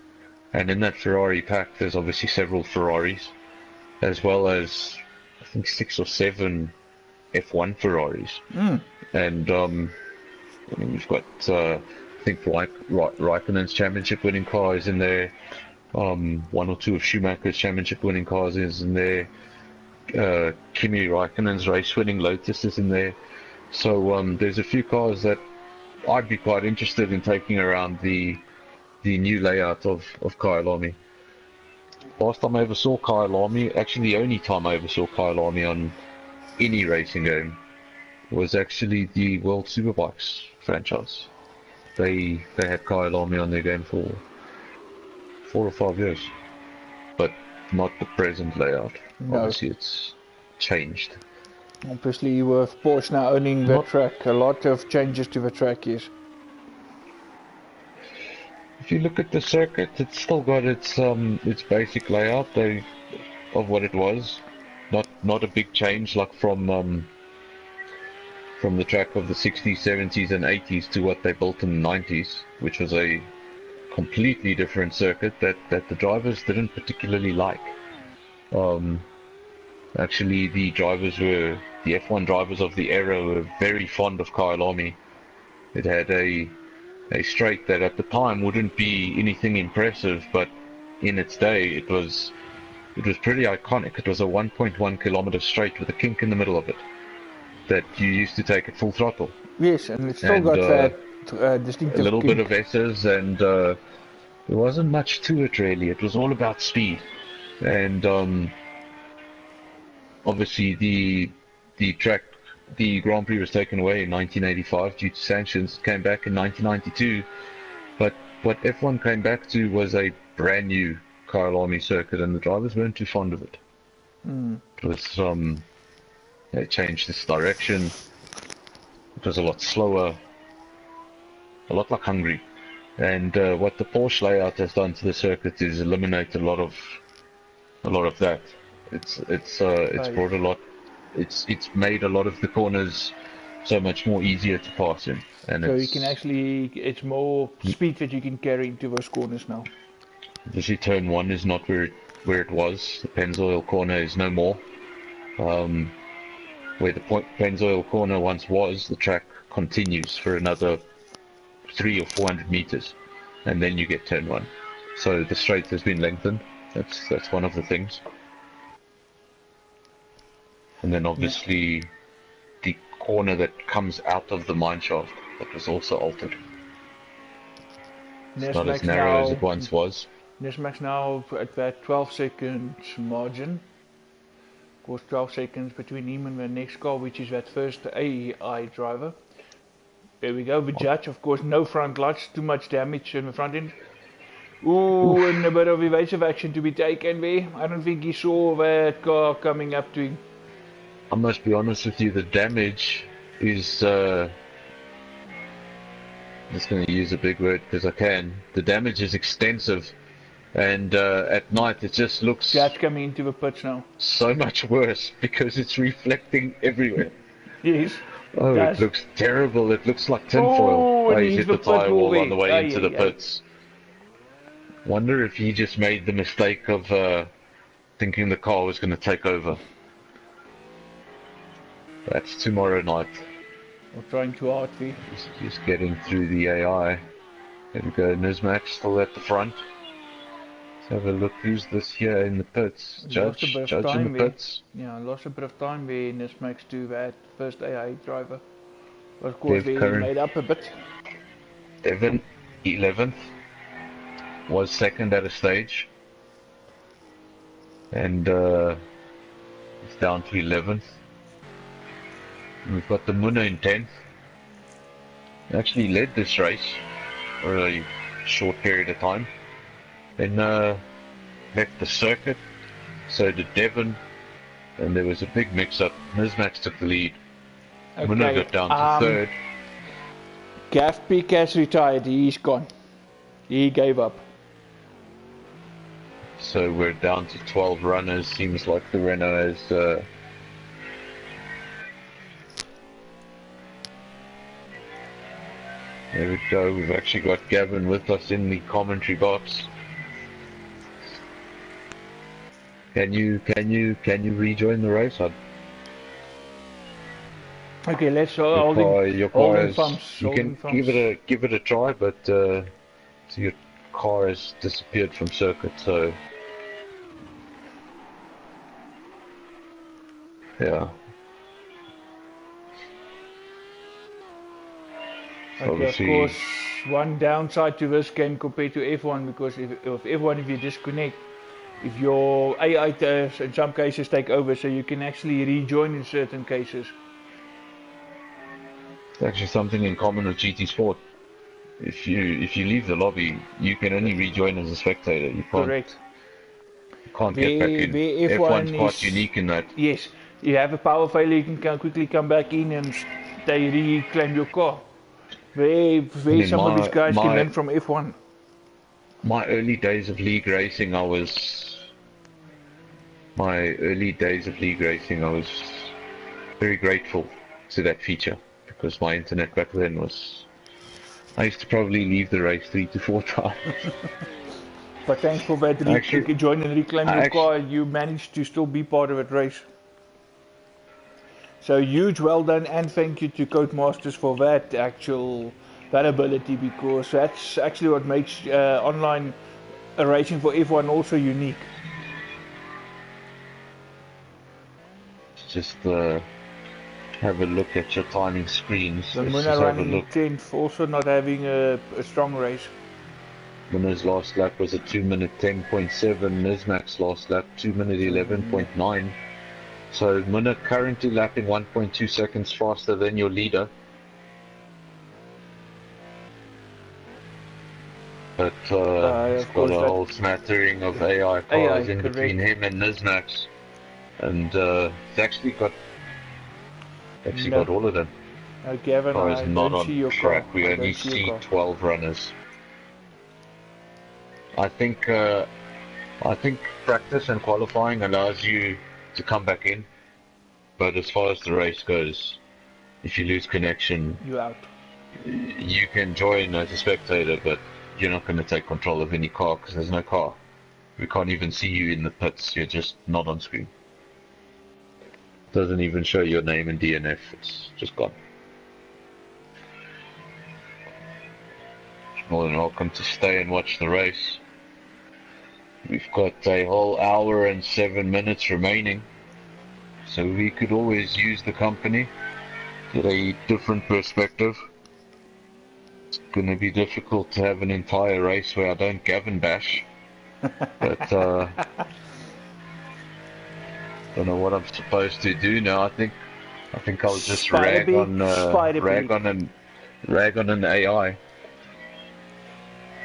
And in that Ferrari pack, there's obviously several Ferraris, as well as, I think, 6 or 7 F1 Ferraris. And I mean, we've got, I think, Raikkonen's championship winning car is in there. 1 or 2 of Schumacher's championship winning cars is in there. Kimi Raikkonen's race winning Lotus is in there. So there's a few cars that I'd be quite interested in taking around the new layout of Kyalami. Last time I ever saw Kyalami, actually the only time I ever saw Kyalami on any racing game, was actually the World Superbikes franchise. They had Kyalami on their game for 4 or 5 years, but not the present layout. No. Obviously it's changed. Obviously with Porsche now owning the track, a lot of changes to the track, yes. If you look at the circuit, it's still got its basic layout of what it was. Not a big change like from the track of the 60s, 70s and 80s to what they built in the 90s, which was a completely different circuit that the drivers didn't particularly like. Actually, the F1 drivers of the era were very fond of Kyalami. It had a straight that at the time wouldn't be anything impressive, but in its day it was pretty iconic. It was a 1.1 kilometer straight with a kink in the middle of it that you used to take at full throttle. Yes, and it's still got that distinctive a little kink. bit of S's, and there wasn't much to it really. It was all about speed, and obviously the Grand Prix was taken away in 1985 due to sanctions. It came back in 1992, but what F1 came back to was a brand new Kyalami circuit, and the drivers weren't too fond of it. It was they changed its direction. It was a lot slower, a lot like Hungary. And what the Porsche layout has done to the circuit is eliminate a lot of that. It's brought a lot. It's made a lot of the corners so much more easier to pass in, and so you can actually, it's more speed that you can carry into those corners now. Obviously, turn 1 is not where it was. The Pennzoil corner is no more. Where the Pennzoil corner once was, the track continues for another 300 or 400 meters, and then you get turn 1. So the straight has been lengthened. That's one of the things. And then obviously the corner that comes out of the mineshaft, that was also altered. It's not as narrow as it once was. Nesmax now at that 12 seconds margin. Of course, 12 seconds between him and the next car, which is that first AI driver. There we go, the judge, of course, no front lights, too much damage in the front end. Ooh, and a bit of evasive action to be taken there. I don't think he saw that car coming up to him. I must be honest with you, the damage is, I'm just going to use a big word because I can. The damage is extensive, and at night it just looks... That's coming into the pits now. So much worse because it's reflecting everywhere. Yes. Oh, it looks terrible. It looks like tinfoil. Oh, he hit the tyre wall on the way into the pits. Wonder if he just made the mistake of thinking the car was going to take over. That's tomorrow night. We're trying too hard, V. Just getting through the AI. There we go, Nismax still at the front. Let's have a look who's this here in the pits. Judge in the pits. Yeah, lost a bit of time there, Nismax to that first AI driver. But of course, they made up a bit. Devin, 11th. Was second at a stage. And it's down to 11th. We've got the Muna in 10th. Actually led this race for a short period of time. Then left the circuit, so did Devon, and there was a big mix-up. Nismax took the lead. Okay, Muna got down to third. Gav Peak has retired, he's gone. He gave up. So we're down to 12 runners. Seems like the Renault has There we go. We've actually got Gavin with us in the commentary box. Can you rejoin the race? Okay, let's your car is, thumbs. you can give it a try, but so your car has disappeared from circuit, so yeah. Okay, of course, one downside to this game compared to F1, because if F1, if you disconnect, if your AI in some cases take over, so you can actually rejoin in certain cases. It's actually something in common with GT Sport. If you leave the lobby, you can only rejoin as a spectator. You can't. Correct. You can't get back in. F1's quite unique in that. Yes, you have a power failure, you can quickly come back in and they reclaim your car. Where some of these guys can learn from F1. My early days of league racing, I was very grateful to that feature, because my internet back then was, I used to probably leave the race 3 to 4 times. But thanks for that, you can join and reclaim your car, you managed to still be part of that race. So huge well done, and thank you to Codemasters for that ability, because that's actually what makes online racing for F1 also unique. Just have a look at your timing screens. The Muna running 10th, also not having a strong race. Muna's last lap was a 2-minute 10.7, Nismak's last lap 2-minute 11.9. So Muna currently lapping 1.2 seconds faster than your leader. But it's got a whole smattering of AI cars in between him and Nismax. And it's actually got all of them. Gavin, cars not on track. We only see 12 runners. I think practice and qualifying allows you to come back in, but as far as the race goes, if you lose connection, you're out. You can join as a spectator, but you're not going to take control of any car because there's no car. We can't even see you in the pits. You're just not on screen. Doesn't even show your name in DNF. It's just gone. More than welcome to stay and watch the race. We've got a whole hour and 7 minutes remaining, so we could always use the company, get a different perspective. It's going to be difficult to have an entire race where I don't Gavin bash, but don't know what I'm supposed to do now. I think I'll just rag on an AI.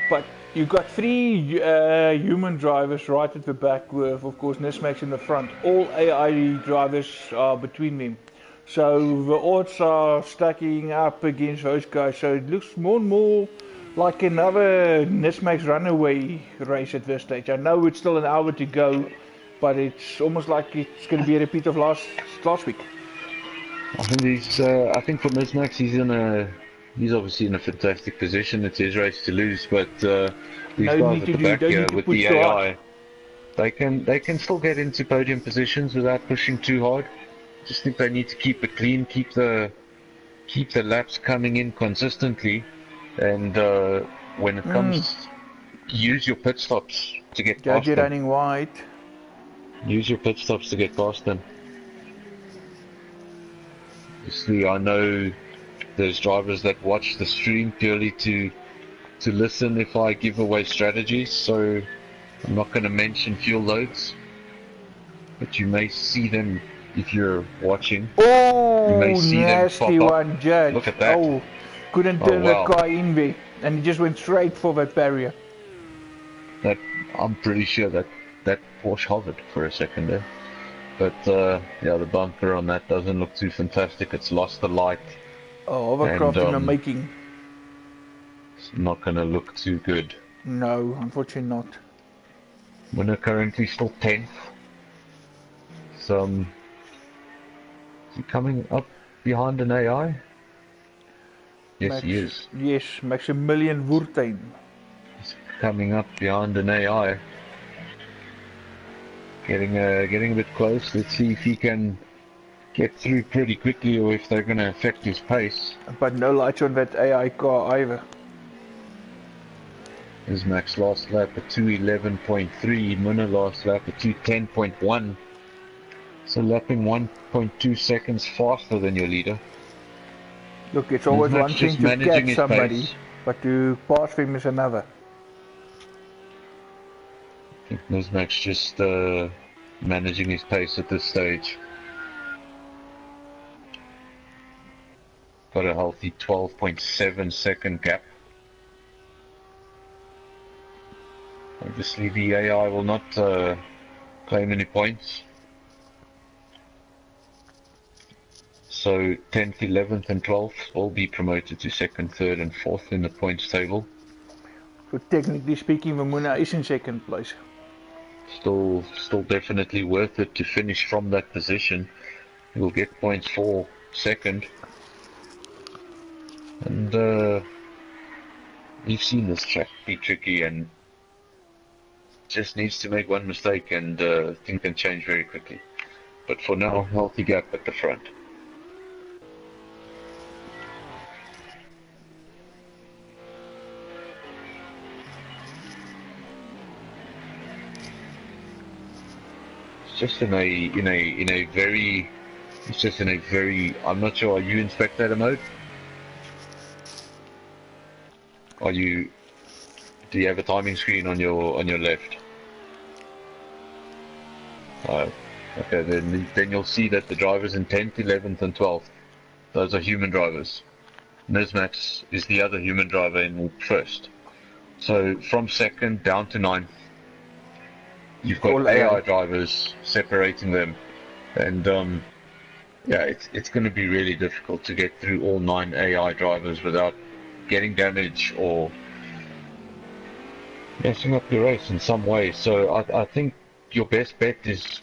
But you got 3 human drivers right at the back with, of course, Nismax in the front. All AI drivers are between them. So the odds are stacking up against those guys. So it looks more and more like another Nismax runaway race at this stage. I know it's still an hour to go, but it's almost like it's going to be a repeat of last week. I think for Nismax, he's obviously in a fantastic position. It's his race to lose, but these guys at the back here with the AI, they can still get into podium positions without pushing too hard. Just think they need to keep it clean, keep the laps coming in consistently, and when it comes, use your pit stops to get past them. Running wide. Use your pit stops to get past them. Obviously, I know there's drivers that watch the stream purely to listen if I give away strategies, so I'm not going to mention fuel loads, but you may see them if you're watching. Oh, you may see nasty them pop one, Judge. Look at that. Oh, couldn't turn the car in there, and he just went straight for that barrier. I'm pretty sure that Porsche hovered for a second there. But yeah, the bumper on that doesn't look too fantastic. It's lost the light. Oh, hovercraft in the making. It's not going to look too good. No, unfortunately not. Winner currently still 10th. So, is he coming up behind an AI? Yes, he is. Yes, Maximilian Woertuin. He's coming up behind an AI. Getting a bit close. Let's see if he can get through pretty quickly or if they're going to affect his pace. But no lights on that AI car either. Is Max last lap at 2:11.3, Munna last lap at 2:10.1. So lapping 1.2 seconds faster than your leader. Look, it's always one thing to catch somebody, but to pass him is another. I think Nizmax just managing his pace at this stage. Got a healthy 12.7 second gap. Obviously the AI will not claim any points. So 10th, 11th and 12th will be promoted to 2nd, 3rd and 4th in the points table. So technically speaking, Vamuna is in 2nd place. Still definitely worth it to finish from that position. You'll get points for 2nd. And we've seen this track be tricky and just needs to make one mistake and things can change very quickly. But for now, healthy gap at the front. It's just in a very I'm not sure, are you in spectator mode? Do you have a timing screen on your left? Okay, then you'll see that the drivers in 10th, 11th and 12th, those are human drivers. Nizmax is the other human driver in 1st. So from 2nd down to 9th, you've got AI drivers separating them. And yeah, it's going to be really difficult to get through all 9 AI drivers without getting damage or messing up your race in some way. So I think your best bet is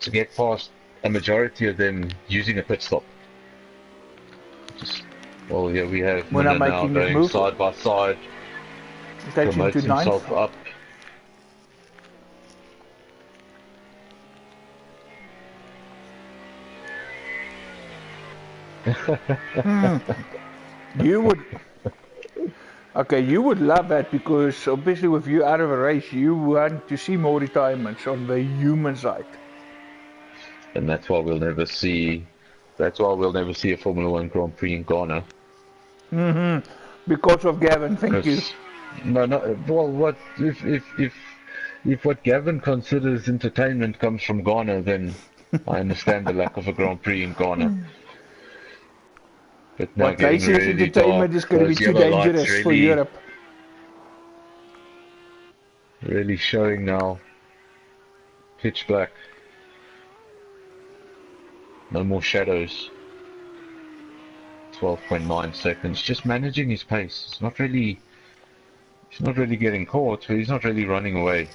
to get past a majority of them using a pit stop. Well, yeah, we have Munna now going side by side, promotes himself up. You would. Okay, you would love that because obviously with you out of a race, you want to see more retirements on the human side. And that's why we'll never see. That's why we'll never see a Formula 1 Grand Prix in Ghana. Because of Gavin, thank you. No. Well, what if what Gavin considers entertainment comes from Ghana, then I understand the lack of a Grand Prix in Ghana. But now getting really entertainment is going to be too dangerous really, for Europe. Really showing now. Pitch black. No more shadows. 12.9 seconds. Just managing his pace. He's not really getting caught, but he's not really running away.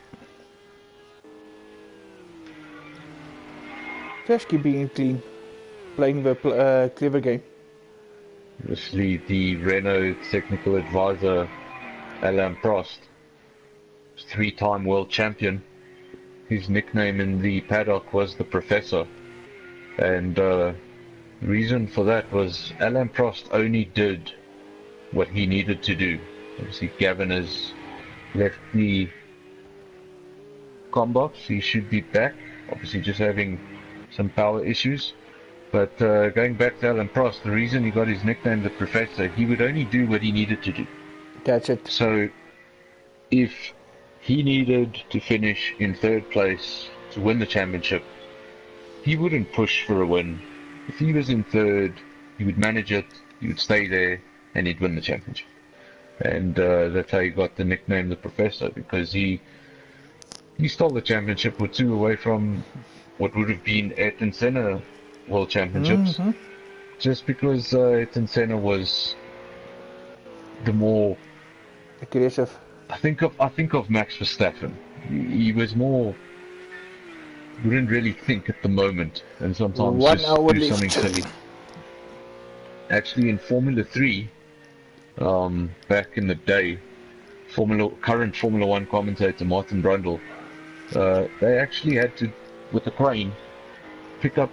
Just keeping it clean. Playing the clever game. Obviously, the Renault technical advisor, Alain Prost, 3-time world champion. His nickname in the paddock was the Professor. And the reason for that was Alain Prost only did what he needed to do. Obviously, Gavin has left the combox. He should be back. Obviously, just having some power issues. But going back to Alain Prost, the reason he got his nickname the Professor, he would only do what he needed to do. That's it. So if he needed to finish in 3rd place to win the championship, he wouldn't push for a win. If he was in 3rd, he would manage it, he would stay there, and he'd win the championship. And that's how he got the nickname the Professor, because he stole the championship with 2 away from what would have been Ayrton Senna World Championships, just because Ayrton Senna was the more aggressive. I think of Max Verstappen. He was more. Wouldn't really think at the moment, and sometimes just do something silly. Actually, in Formula 3, back in the day, current Formula One commentator Martin Brundle, they actually had to, with a crane, pick up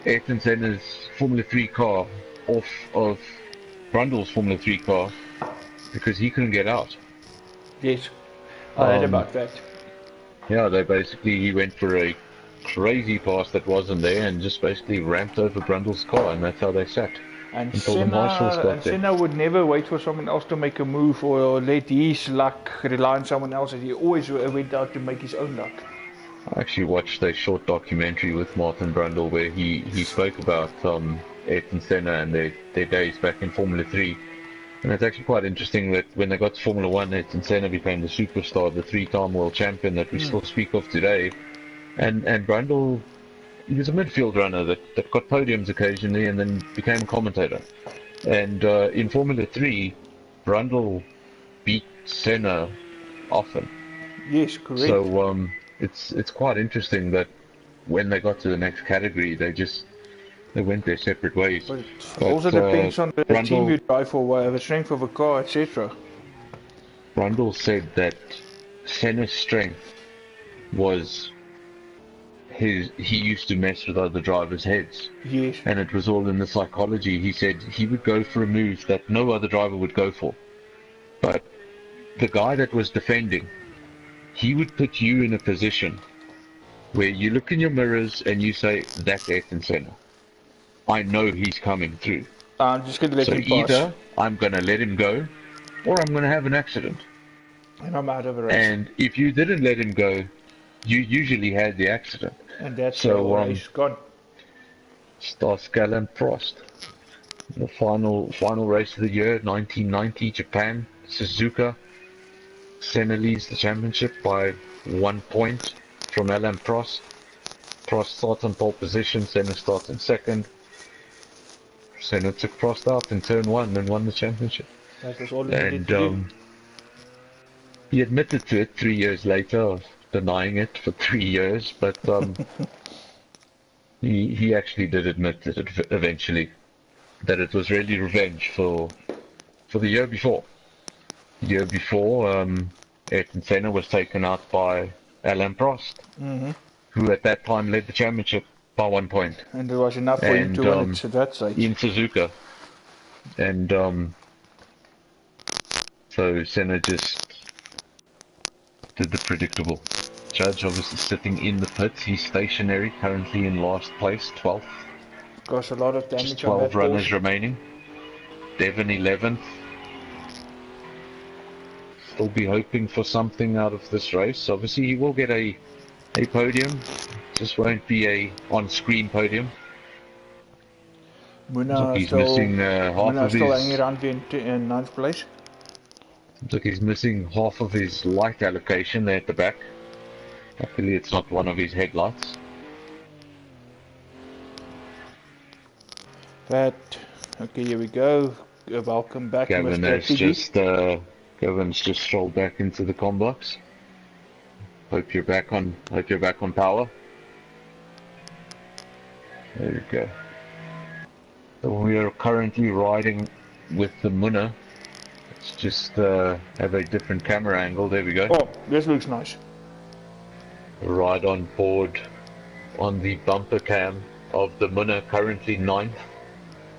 Ayrton Senna's Formula 3 car off of Brundle's Formula 3 car because he couldn't get out. Yes, I heard about that. Yeah, he went for a crazy pass that wasn't there and just basically ramped over Brundle's car, and that's how they sat. And until the marshals got there. Senna would never wait for someone else to make a move or let his luck rely on someone else. He always went out to make his own luck. I actually watched a short documentary with Martin Brundle where he spoke about Ayrton Senna and their days back in Formula 3. And it's actually quite interesting that when they got to Formula 1, Ayrton Senna became the superstar, the three-time world champion that we still speak of today. And Brundle, he was a midfield runner that got podiums occasionally and then became a commentator. And in Formula 3, Brundle beat Senna often. Yes, correct. So it's quite interesting that when they got to the next category, they went their separate ways. But it also depends on the team you drive for, the strength of a car, etc. Brundle said that Senna's strength was he used to mess with other drivers' heads. Yes. And it was all in the psychology. He said he would go for a move that no other driver would go for. But the guy that was defending, he would put you in a position where you look in your mirrors and you say, that's Ayrton Senna. I know he's coming through. I'm just going to let him pass. Either I'm going to let him go, or I'm going to have an accident. And I'm out of a race. And if you didn't let him go, you usually had the accident. And that's the race gone. Starts Alain Prost. The final race of the year, 1990, Japan, Suzuka. Senna leads the championship by 1 point from Alain Prost. Prost starts on pole position, Senna starts in second. Senna took Prost out in turn 1 and won the championship. That was all he needed to do. He admitted to it 3 years later, of denying it for 3 years, but he actually did admit that eventually that it was really revenge for the year before. The year before, Ayrton Senna was taken out by Alain Prost, who at that time led the championship by 1 point. And there was enough for him to win it at that stage. In Suzuka. And so Senna just did the predictable. Judge obviously sitting in the pits. He's stationary, currently in last place, 12th. Gosh, a lot of damage. Just 12 runners remaining. Devon 11th. Still be hoping for something out of this race. Obviously he will get a podium. Just won't be a on-screen podium. Muna he's missing half of his. Hanging around in 9th place. Looks like he's missing half of his light allocation there at the back. Luckily it's not one of his headlights. Okay, here we go. Welcome back, Gavin Mr. Gavin's just strolled back into the comm box. Hope you're back on power. There you go. So we are currently riding with the Muna. Let's just have a different camera angle. There we go. Oh, this looks nice. Ride on board on the bumper cam of the Muna, currently 9th.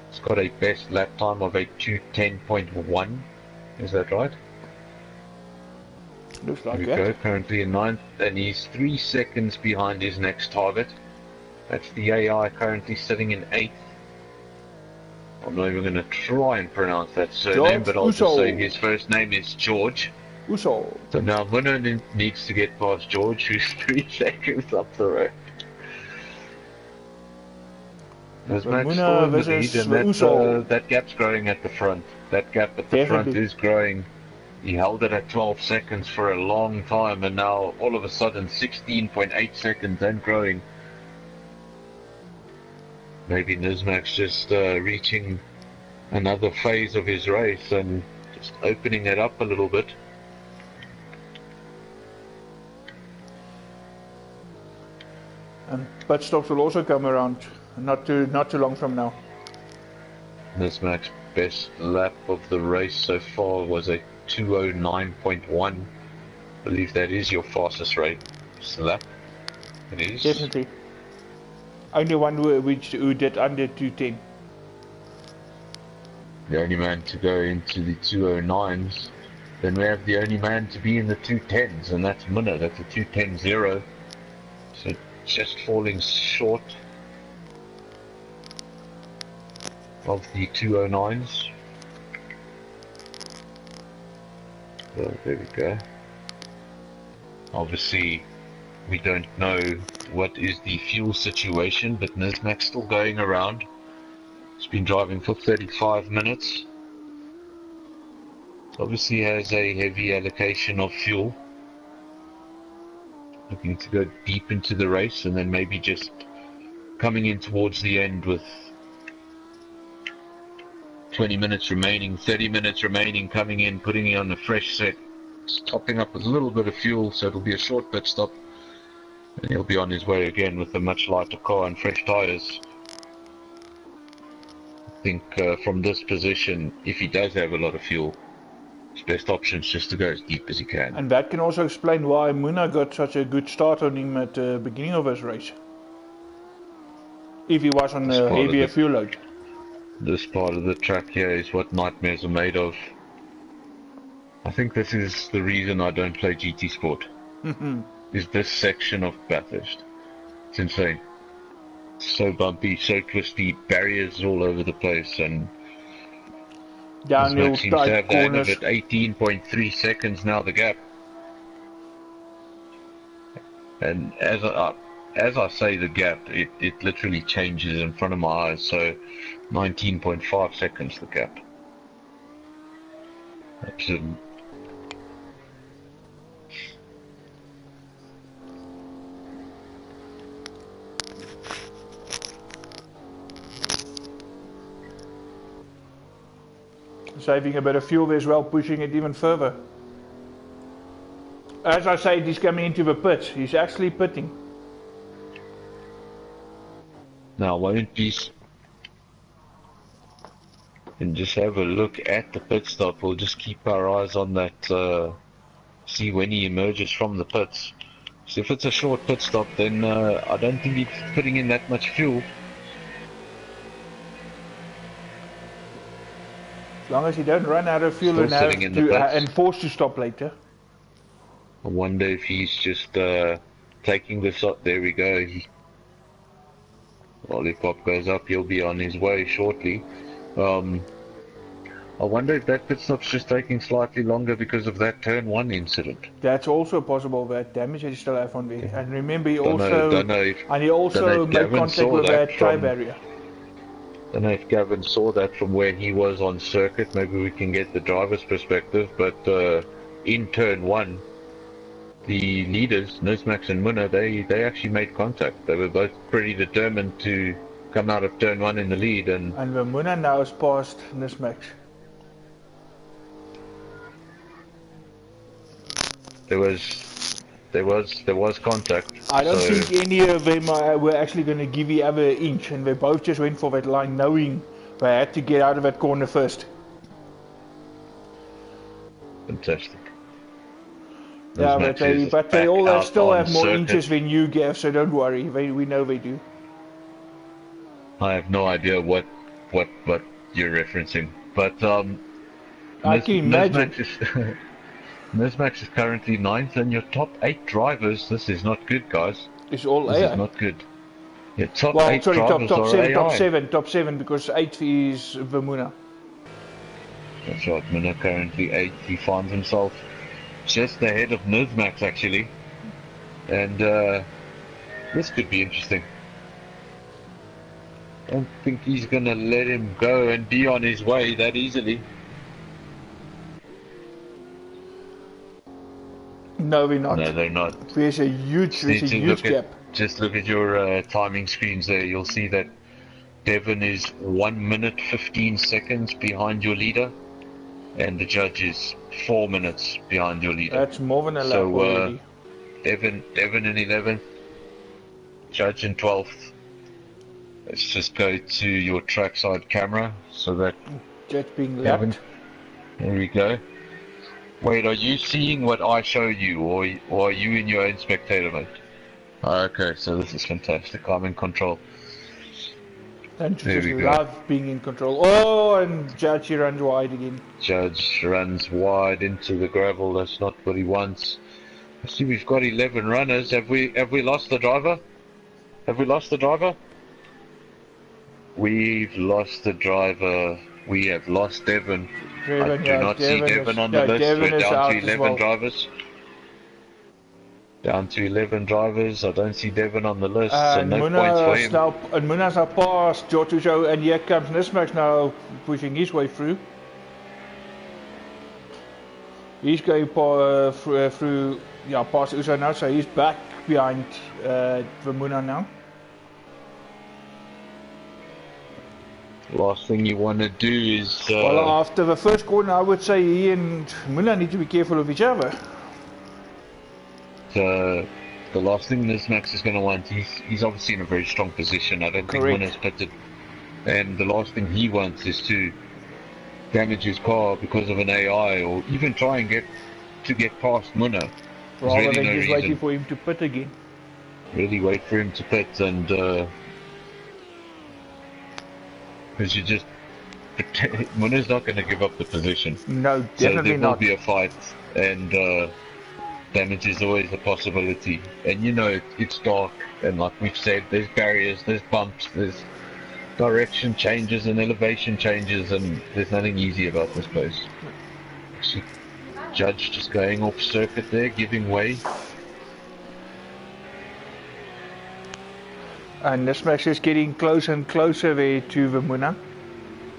It's got a best lap time of a 2:10.1. Is that right? Looks like there that. We go, currently in 9th, and he's 3 seconds behind his next target. That's the AI, currently sitting in 8th. I'm not even going to try and pronounce that surname, but I'll just say his first name is George. Uso. So now Muna needs to get past George, who's 3 seconds up the road. There's Max still in the lead, and that gap's growing at the front. That gap at the front is growing. He held it at 12 seconds for a long time, and now all of a sudden 16.8 seconds and growing. Maybe Nismak's just reaching another phase of his race and just opening it up a little bit. And pit stops will also come around not too long from now. Nismak's best lap of the race so far was a 209.1. I believe that is your fastest race lap. It is. Definitely. Only one who did under 210. The only man to go into the 209s. Then we have the only man to be in the 210s, and that's Munna. That's a 210.0. So just falling short of the 209s. So there we go. Obviously, we don't know what is the fuel situation, but Nismak's still going around. He's been driving for 35 minutes. Obviously has a heavy allocation of fuel. Looking to go deep into the race, and then maybe just coming in towards the end with 20 minutes remaining, 30 minutes remaining, coming in, putting in on a fresh set, topping up with a little bit of fuel, so it'll be a short pit stop, and he'll be on his way again with a much lighter car and fresh tyres. I think from this position, if he does have a lot of fuel, his best option is just to go as deep as he can. And that can also explain why Munna got such a good start on him at the beginning of his race. If he was on a heavier fuel load. This part of the track here is what nightmares are made of. I think this is the reason I don't play GT Sport. Is this section of Bathurst. It's insane. So bumpy, so twisty, barriers all over the place, and downhill seems to have the end of corners. it. 18.3 seconds now the gap. And as I say the gap, it literally changes in front of my eyes. So 19.5 seconds the gap. That's Saving a bit of fuel as well, pushing it even further. As I said, he's coming into the pits. He's actually pitting. Now, won't be. And just have a look at the pit stop. We'll just keep our eyes on that. See when he emerges from the pits. So if it's a short pit stop, then I don't think he's putting in that much fuel. As long as he don't run out of fuel and have to, and forced to stop later. I wonder if he's just taking the shot. There we go. Lollipop goes up. He'll be on his way shortly. I wonder if that pit stop's just taking slightly longer because of that turn 1 incident. That's also possible. That damage that he still have on there. Yeah. And remember, he don't also made contact with that tie barrier. I don't know if Gavin saw that from where he was on circuit. Maybe we can get the driver's perspective. But in turn 1, the leaders, Nismax and Munna, they actually made contact. They were both pretty determined to come out of turn 1 in the lead. And the Munna now is past Nismax. There was contact. I don't think any of them were actually going to give the other an inch, and they both just went for that line knowing they had to get out of that corner first. Fantastic. Yeah, but they all still have more inches than you, Gav, so don't worry. We know they do. I have no idea what you're referencing, but I can imagine. Nismax is currently 9th, and your top 8 drivers. This is not good, guys. It's all this AI. This is not good. Your top 8 drivers are AI. Top 7, because 8th is Munna. That's right. Munna currently 8th. He finds himself just ahead of Nismax actually, and this could be interesting. I don't think he's gonna let him go and be on his way that easily. No, we're not. No, they're not. There's a huge gap. Just look at your timing screens there. You'll see that Devon is 1 minute 15 seconds behind your leader, and the judge is 4 minutes behind your leader. That's more than a lap already. Devon in 11th, judge in 12th. Let's just go to your trackside camera so that Judge being lapped. There we go. Wait, are you seeing what I show you, or are you in your own spectator mode? Okay, so this is fantastic. I'm in control. And you just love being in control. Oh, and Judge, he runs wide again. Judge runs wide into the gravel. That's not what he wants. I see we've got 11 runners. Have we lost the driver? Have we lost the driver? We've lost the driver. We have lost Devon. I do not see Devon on the list. We're down to 11 drivers. Down to 11 drivers. I don't see Devon on the list, so no points for him. And Muna's now past George Uzo, and here comes Nismax now pushing his way through. He's going through, yeah, past Uzo now, so he's back behind Muna now. Last thing you want to do is... well, after the first corner, I would say he and Muna need to be careful of each other. The last thing Nismax is going to want, he's obviously in a very strong position. I don't think Muna's pitted. And the last thing he wants is to damage his car because of an AI, or even try and get past Muna. Rather than just waiting for him to pit again. Really wait for him to pit, and because you just... Muna's not going to give up the position. No, definitely not. So there will be a fight, and damage is always a possibility. And you know, it's dark, and like we've said, there's barriers, there's bumps, there's direction changes and elevation changes, and there's nothing easy about this place. See, Judge just going off circuit there, giving way. And this match is getting closer and closer there to Muna.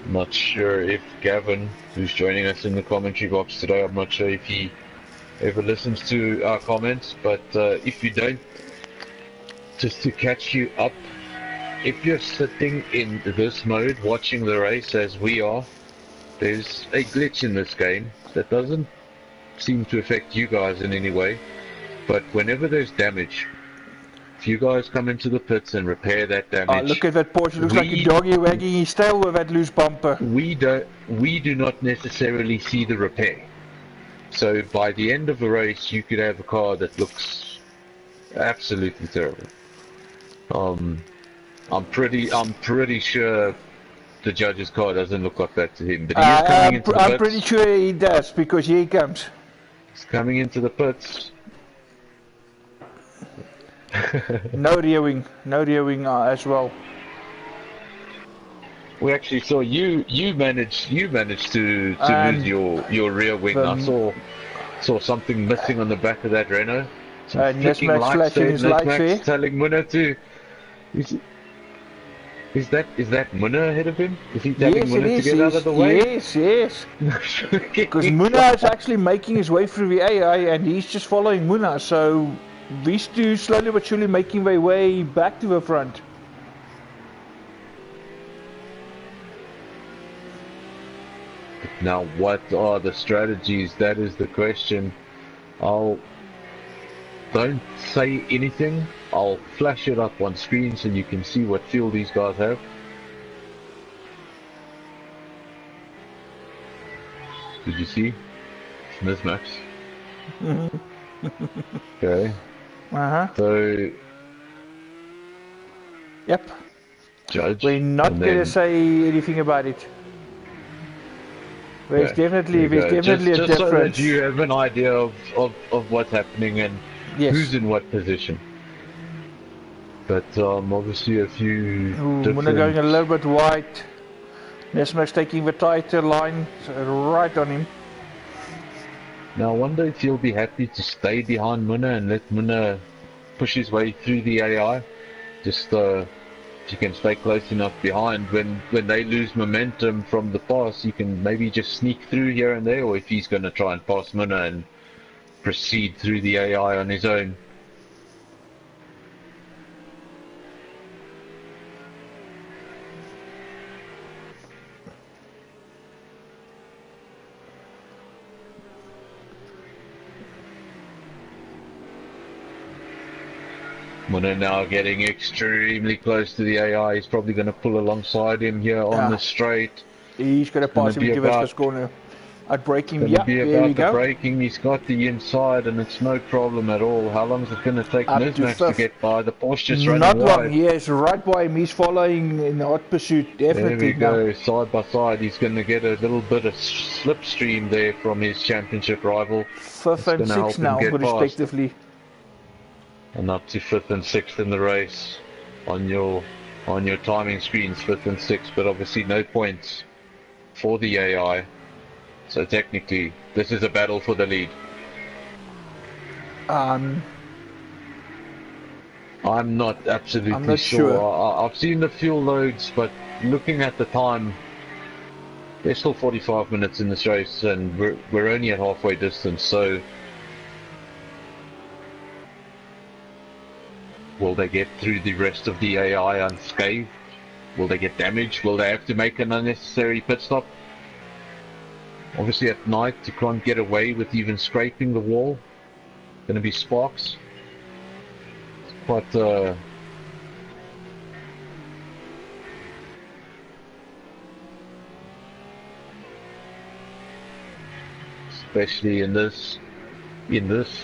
Not sure if Gavin, who's joining us in the commentary box today, I'm not sure if he ever listens to our comments, but if you don't, just to catch you up, if you're sitting in this mode watching the race as we are, there's a glitch in this game that doesn't seem to affect you guys in any way, but whenever there's damage, if you guys come into the pits and repair that damage... look at that Porsche, it looks like a doggy wagging his tail with that loose bumper. We do not necessarily see the repair. So by the end of the race, you could have a car that looks absolutely terrible. I'm pretty sure the Judge's car doesn't look like that to him. But he is coming into the pits. I'm pretty sure he does, because here he comes. He's coming into the pits. No rear wing as well. We actually saw you managed to lose your rear wing. I saw something missing on the back of that Renault. Nismax flashing his lights there. Telling Muna to... Is that Muna ahead of him? Is he telling Muna to get out of the way? Yes. Because Muna is actually making his way through the AI, and he's just following Muna. So these two slowly but surely making their way back to the front. Now, what are the strategies? That is the question. Don't say anything. I'll flash it up on screen so you can see what fuel these guys have. Did you see? It's Nismax. Okay. So. Yep. Judge. We're not going to say anything about it. There's definitely a difference. So that you have an idea of what's happening and who's in what position. But obviously a few Muna going a little bit wide. Nismax taking the tighter line right on him. Now I wonder if he'll be happy to stay behind Muna and let Muna push his way through the AI. Just if you can stay close enough behind, when they lose momentum from the pass, you can maybe just sneak through here and there, or if he's going to try and pass Muna and proceed through the AI on his own. Muna now getting extremely close to the AI. He's probably going to pull alongside him here on the straight. He's going to pass him into Visca's corner. At braking, yeah, there we go. Braking, he's got the inside and it's no problem at all. How long is it going to take Nizmax to get by? The Porsche just running wide. Not long, yes, right by him. He's following in hot pursuit, definitely. There we go, side by side. He's going to get a little bit of slipstream there from his championship rival. 5th and 6th now, respectively. Past. And up to 5th and 6th in the race. On your timing screens, 5th and 6th, but obviously no points for the AI. So technically, this is a battle for the lead. I'm not absolutely sure. I've seen the fuel loads, but looking at the time, there's still 45 minutes in this race, and we're only at halfway distance. So, will they get through the rest of the AI unscathed? Will they get damaged? Will they have to make an unnecessary pit stop? Obviously at night you can't get away with even scraping the wall. Going to be sparks. It's quite especially in this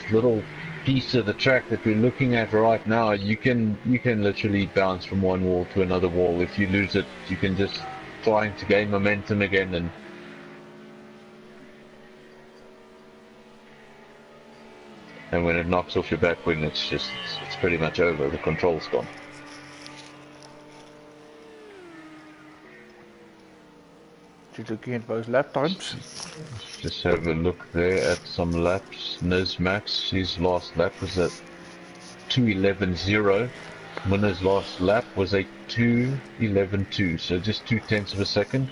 little piece of the track that we're looking at right now. You can literally bounce from one wall to another wall. If you lose it, you can just trying to gain momentum again, and when it knocks off your back wing, it's pretty much over. The control's gone. Just looking at those lap times. Just have a look there at some laps. Nizmax, his last lap was at 2:11.0. Winner's last lap was a 2:11.2, so just 0.2 of a second.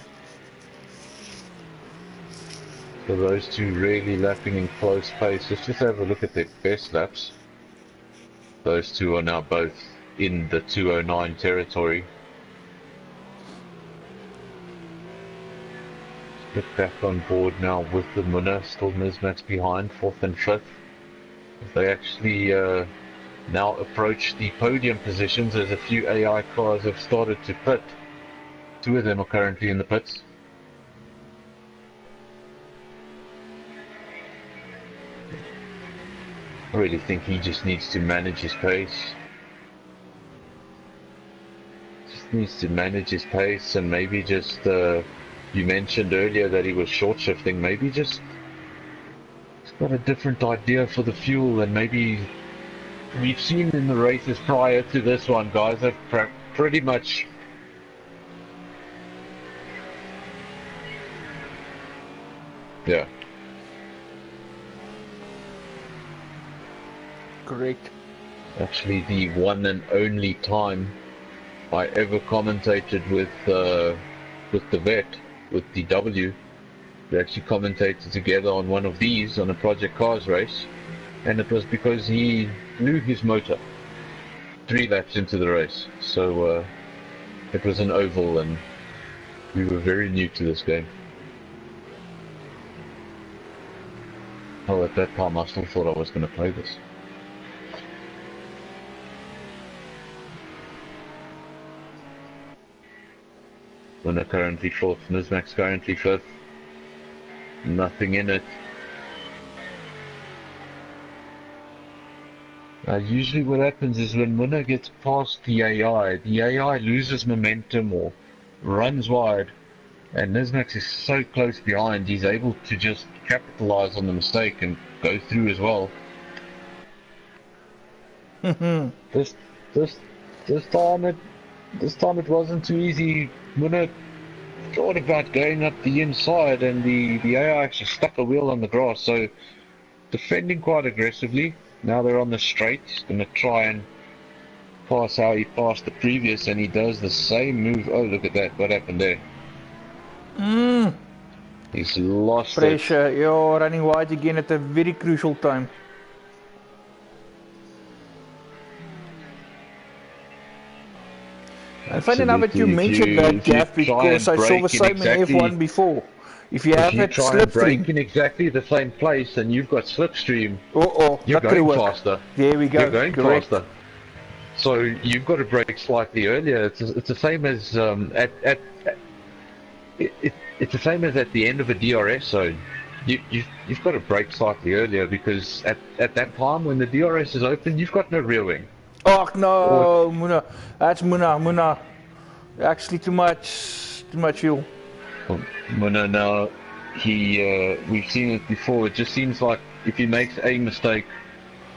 So those two really lapping in close pace. Let's just have a look at their best laps. Those two are now both in the 2:09 territory. Let's get back on board now with the winner. Still Nizmax behind, 4th and 5th. They actually now approach the podium positions as a few AI cars have started to pit. 2 of them are currently in the pits. I really think he just needs to manage his pace. Just needs to manage his pace, and maybe just, you mentioned earlier that he was short shifting, maybe just he's got a different idea for the fuel, and maybe we've seen in the races prior to this one, guys have pretty much correct. Actually, the one and only time I ever commentated with the vet, with DW. We actually commentated together on one of these, on a Project Cars race, and it was because he blew his motor 3 laps into the race. So it was an oval, and we were very new to this game. Oh, at that time I still thought I was going to play this. Winner currently 4th, Nizmax currently 5th. Nothing in it. Usually what happens is when Winner gets past the AI loses momentum or runs wide, and Nizmax is so close behind, he's able to just capitalize on the mistake and go through as well. This time it wasn't too easy. Winner thought about going up the inside, and the AI actually stuck a wheel on the grass, so defending quite aggressively. Now they're on the straight. He's going to try and pass how he passed the previous, and he does the same move. Oh, look at that. What happened there? He's lost pressure. You're running wide again at a very crucial time. I'm finding out that you mentioned that, Gaff, because I saw the same in F1 before. If you have it slipstream in exactly the same place and you've got slipstream, you're going faster. There we go. You're going faster. So you've got to brake slightly earlier. It's the same as it's the same as at the end of a DRS zone. You've got to brake slightly earlier because at that time when the DRS is open, you've got no rear wing. Oh no, Muna, that's Muna. Actually, too much fuel. Well, Muna now, we've seen it before. It just seems like if he makes a mistake,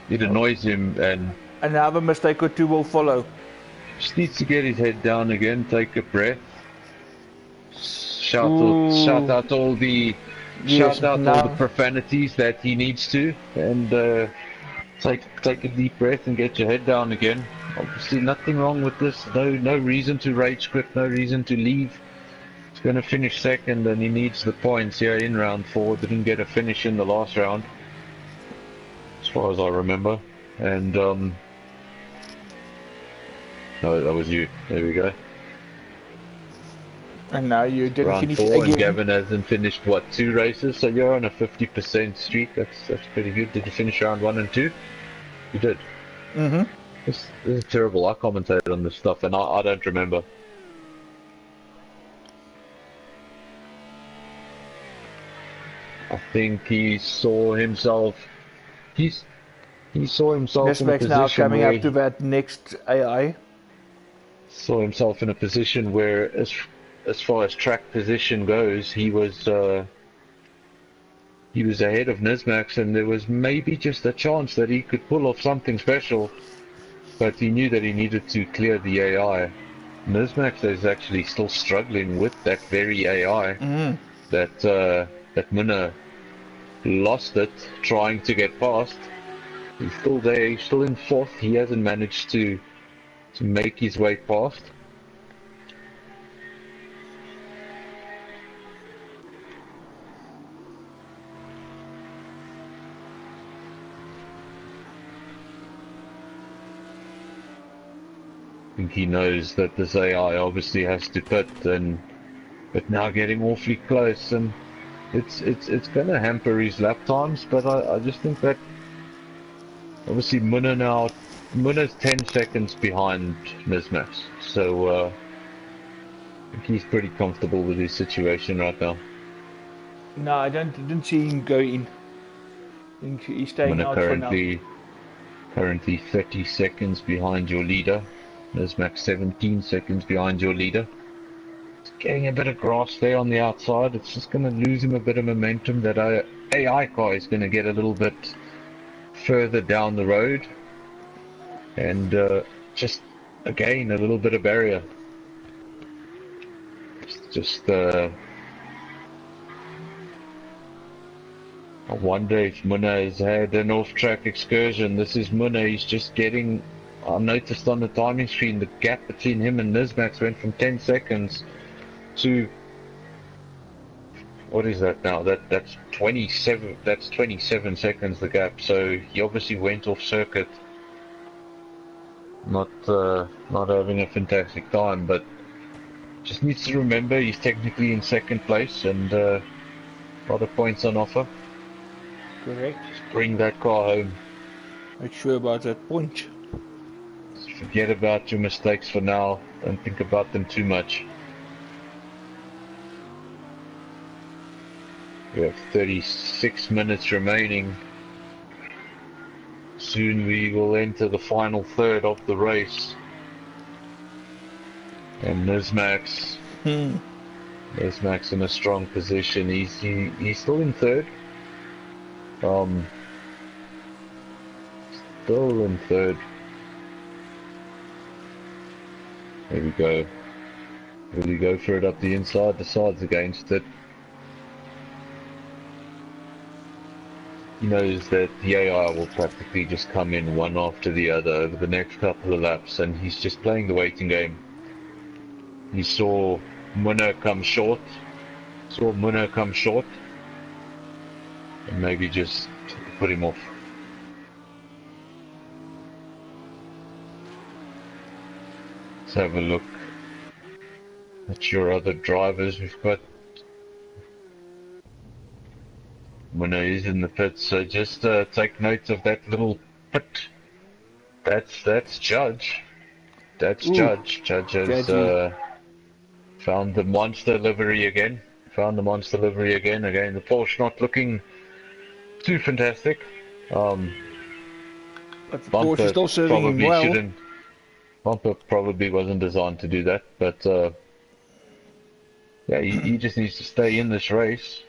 it annoys him, and another mistake or two will follow. Just needs to get his head down again, take a breath, shout out all the profanities that he needs to, and take a deep breath and get your head down again. Obviously, nothing wrong with this. No reason to rage quit. No reason to leave. He's going to finish second, and he needs the points here in round 4. Didn't get a finish in the last round, as far as I remember, and no, that was you. There we go. And now you didn't round finish 4, again. And Gavin hasn't finished, what, 2 races? So you're on a 50% streak. That's pretty good. Did you finish round 1 and 2? You did. Mm-hmm. This is terrible. I commentated on this stuff, and I don't remember. I think he saw himself. He saw himself This in a makes position now coming where up to that next AI. Saw himself in a position where, as far as track position goes, he was ahead of Nismax, and there was maybe just a chance that he could pull off something special, but he knew that he needed to clear the AI. Nismax is actually still struggling with that very AI that Muna lost it trying to get past. He's still there, he's still in 4th. He hasn't managed to make his way past. I think he knows that this AI obviously has to pit, but now getting awfully close, and it's going to hamper his lap times. But I just think that obviously Muna's 10 seconds behind Nismax, so I think he's pretty comfortable with his situation right now. No, I didn't see him go in. I think he's staying out for now. Currently 30 seconds behind your leader. Nismax 17 seconds behind your leader. It's getting a bit of grass there on the outside. It's just going to lose him a bit of momentum. That AI car is going to get a little bit further down the road, and just again a little bit of barrier. I wonder if Muna has had an off-track excursion. This is Muna. He's just getting. I noticed on the timing screen the gap between him and Nismax went from 10 seconds to, what is that now? That's 27. That's 27 seconds the gap. So he obviously went off circuit. Not having a fantastic time, but just needs to remember he's technically in 2nd place, and a lot of points on offer. Correct. Just bring that car home. Not sure about that point. Just forget about your mistakes for now. Don't think about them too much. We have 36 minutes remaining. Soon we will enter the final third of the race. And Nismax in a strong position. He's still in 3rd. Still in 3rd. There we go. Will he go for it up the inside? The side's against it. He knows that the AI will practically just come in one after the other over the next couple of laps, and he's just playing the waiting game. He saw Muna come short, and maybe just put him off. Let's have a look at your other drivers. We've got Muna is in the pit, so just take note of that little pit. That's Judge. That's Judge. Judge has Found the monster livery again. Again, the Porsche not looking too fantastic. But the Porsche is still serving him well. Bumper probably wasn't designed to do that, but yeah, he just needs to stay in this race.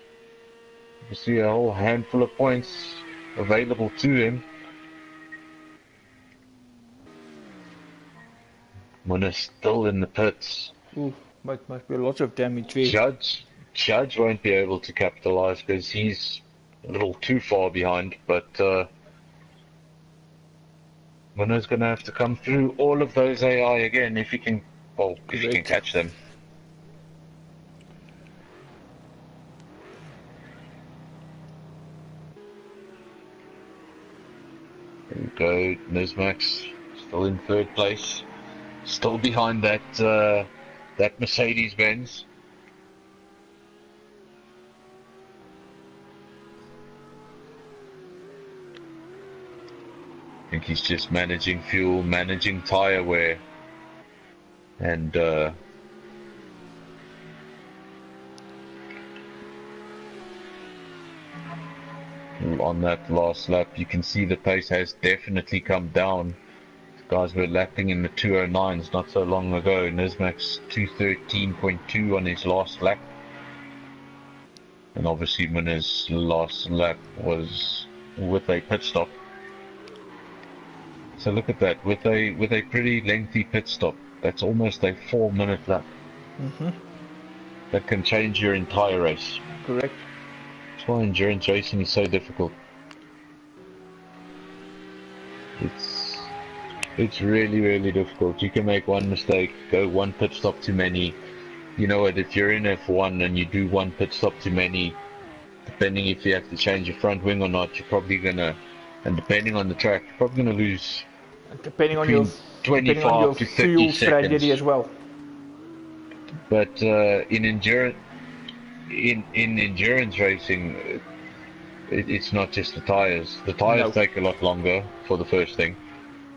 You see a whole handful of points available to him. Winner's still in the pits. Ooh, must be lots of damage there. Judge won't be able to capitalize because he's a little too far behind, but Winner's going to have to come through all of those AI again if he can, well, if he can catch them. There we go, Nismax still in third place, still behind that that Mercedes-Benz. I think he's just managing fuel, managing tire wear, and on that last lap you can see the pace has definitely come down. The guys were lapping in the 209s not so long ago. Nismax 213.2 on his last lap, and obviously Winner's last lap was with a pit stop. So look at that, with a pretty lengthy pit stop, that's almost a 4-minute lap. That can change your entire race. Correct. That's why endurance racing is so difficult. It's really difficult. You can make one mistake, go one pit stop too many. You know what, if you're in F1 and you do one pit stop too many, depending if you have to change your front wing or not, you're probably gonna, and depending on the track, you're probably gonna lose depending on your 25 to 30 fuel strategy seconds. as well. But in endurance racing, it's not just the tires. The tires take a lot longer for the first thing.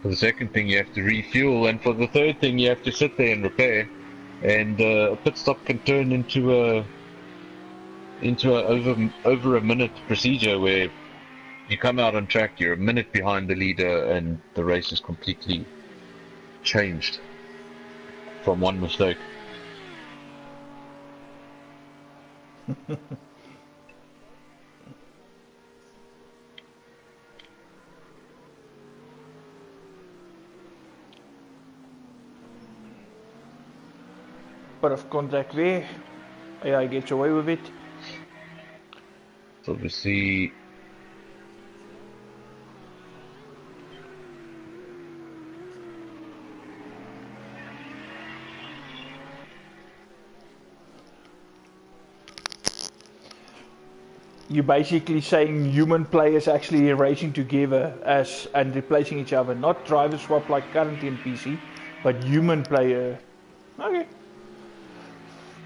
For the second thing, you have to refuel, and for the third thing, you have to sit there and repair. And a pit stop can turn into a over a minute procedure where you come out on track, you're a minute behind the leader, and the race is completely changed from one mistake. Bit of contact there. AI gets away with it. So obviously you're basically saying human players actually racing together and replacing each other, not driver swap like currently in PC, but human player. Okay,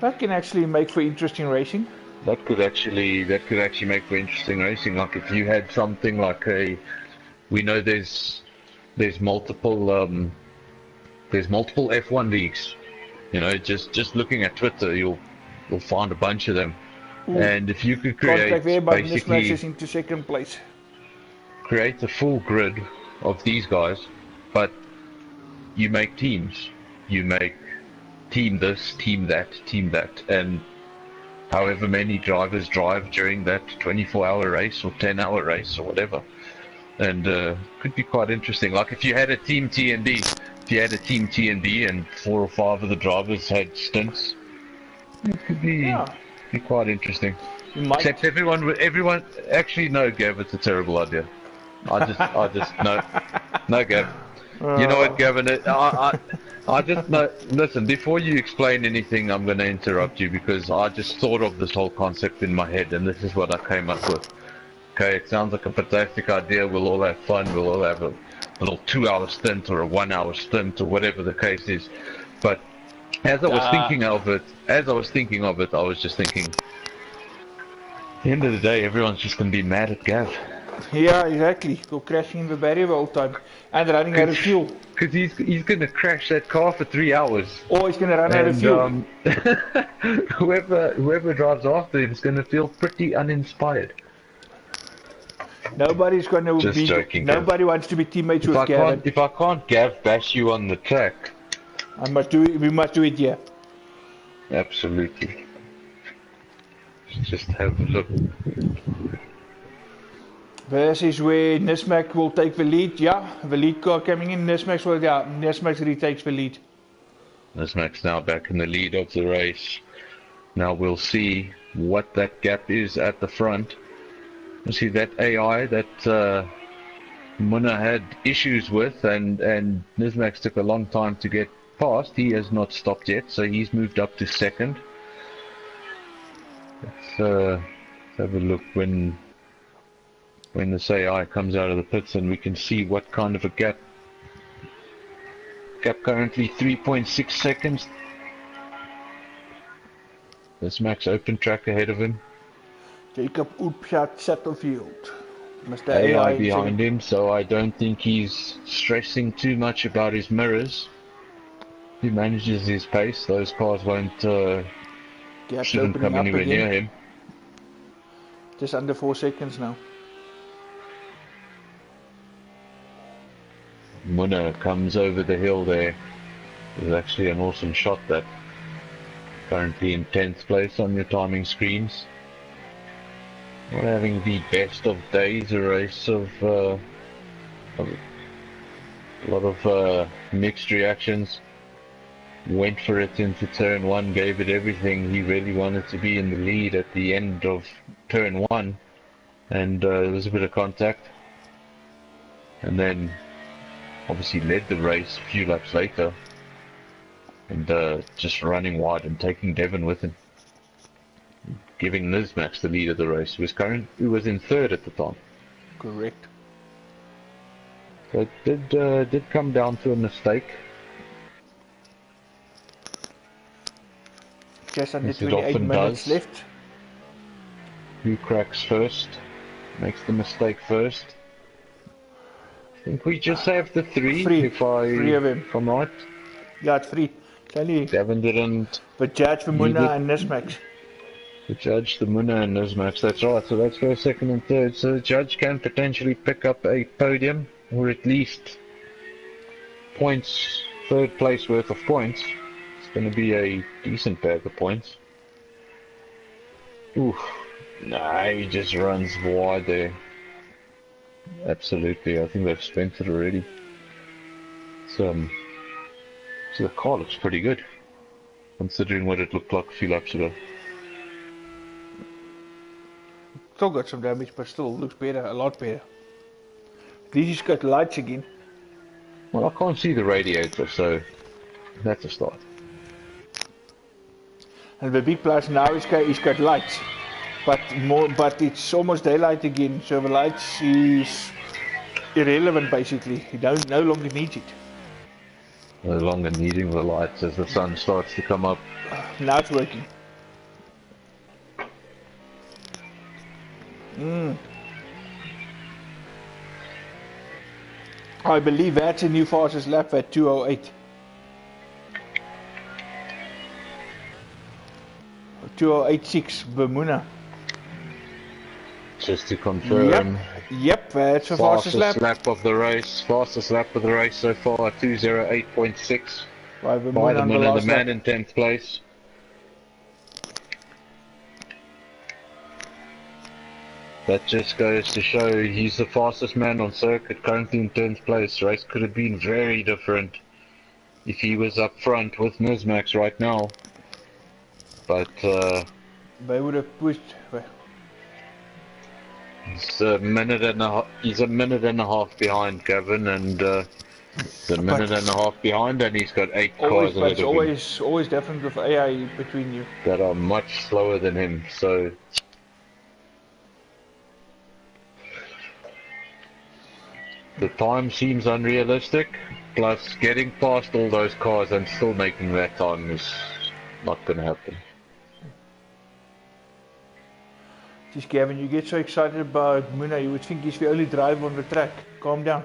that can actually make for interesting racing. That could actually make for interesting racing. Like if you had something like we know there's multiple F1 leagues. You know, just looking at Twitter, you'll find a bunch of them. Ooh. And if you could create basically into second place, create a full grid of these guys, but you make teams. You make team this, team that, and however many drivers drive during that 24-hour race or 10-hour race or whatever, and could be quite interesting. Like if you had a team TND, and 4 or 5 of the drivers had stints, it could be quite interesting. Except everyone. Actually, no, Gav, it's a terrible idea. I just no, Gav. You know what, Gavin? I just know. Listen, before you explain anything, I'm going to interrupt you because I just thought of this whole concept in my head, and this is what I came up with. Okay, it sounds like a fantastic idea. We'll all have fun. We'll all have a little 2-hour stint or a 1-hour stint or whatever the case is. But as I was thinking of it, I was just thinking, at the end of the day, everyone's just going to be mad at Gav. Yeah, exactly. Go crashing in the barrier all the time and running out of fuel. Because he's gonna crash that car for 3 hours. Or he's gonna run out of fuel. Whoever drives after him is gonna feel pretty uninspired. Nobody's gonna Just be. joking, Nobody wants to be teammates with Gavin. If I can't Gav bash you on the track, I must do it. We must do it here. Absolutely. Just have a look. This is where Nismac will take the lead. Yeah, the lead car coming in. Nismac will. Yeah, Nismac retakes the lead. Nismac's now back in the lead of the race. Now we'll see what that gap is at the front. You see that AI that Munna had issues with, and Nismac took a long time to get past. He has not stopped yet, so he's moved up to second. Let's have a look when this AI comes out of the pits, and we can see what kind of a gap. Gap currently 3.6 seconds. There's Max open track ahead of him. Jacob Oepshat Satterfield. Mr. AI behind him, so I don't think he's stressing too much about his mirrors. He manages his pace. Those cars shouldn't come anywhere near him. Just under 4 seconds now. Munna comes over the hill there. It's actually an awesome shot, that. Currently in 10th place on your timing screens. Not having the best of days, a race of a lot of mixed reactions. Went for it into turn 1, gave it everything. He really wanted to be in the lead at the end of turn 1, and there was a bit of contact, and then obviously led the race a few laps later, and just running wide and taking Devon with him, giving Nismax the lead of the race. He was in third at the time. Correct. So it did come down to a mistake. Just under 28 minutes left. Who cracks first? Makes the mistake first. I think we just have the three of them. If I'm right. Yeah, it's 3. Devon didn't. But Judge the Munna and Nismax. The Judge, the Munna and Nismax, that's right. So that's first, second and third. So the Judge can potentially pick up a podium, or at least points, third place worth of points. It's going to be a decent bag of points. Oof. Nah, he just runs wide there. Absolutely, I think they've spent it already. So the car looks pretty good, considering what it looked like a few laps ago. Still got some damage, but still looks better, a lot better. At least he's got lights again. Well, I can't see the radiator, so that's a start. And the big plus now he's got lights, but it's almost daylight again, so the lights is irrelevant basically. He no longer needs it. No longer needing the lights as the sun starts to come up. Now it's working. I believe that's a new fastest lap at 2:08. 2:08.6 Bermuda. Just to confirm. Yep, that's the fastest lap of the race. Fastest lap of the race so far, 2:08.6. By the man in 10th place. That just goes to show he's the fastest man on circuit, currently in 10th place. Race could have been very different if he was up front with Nismax right now. But they would have pushed. He's a minute and a half behind Gavin, and he's a minute and a half behind, and he's got 8 cars ahead of him. Always different with AI between you. That are much slower than him, so the time seems unrealistic, plus getting past all those cars and still making that time is not going to happen. Just Gavin, you get so excited about Muna, you would think he's the only driver on the track. Calm down.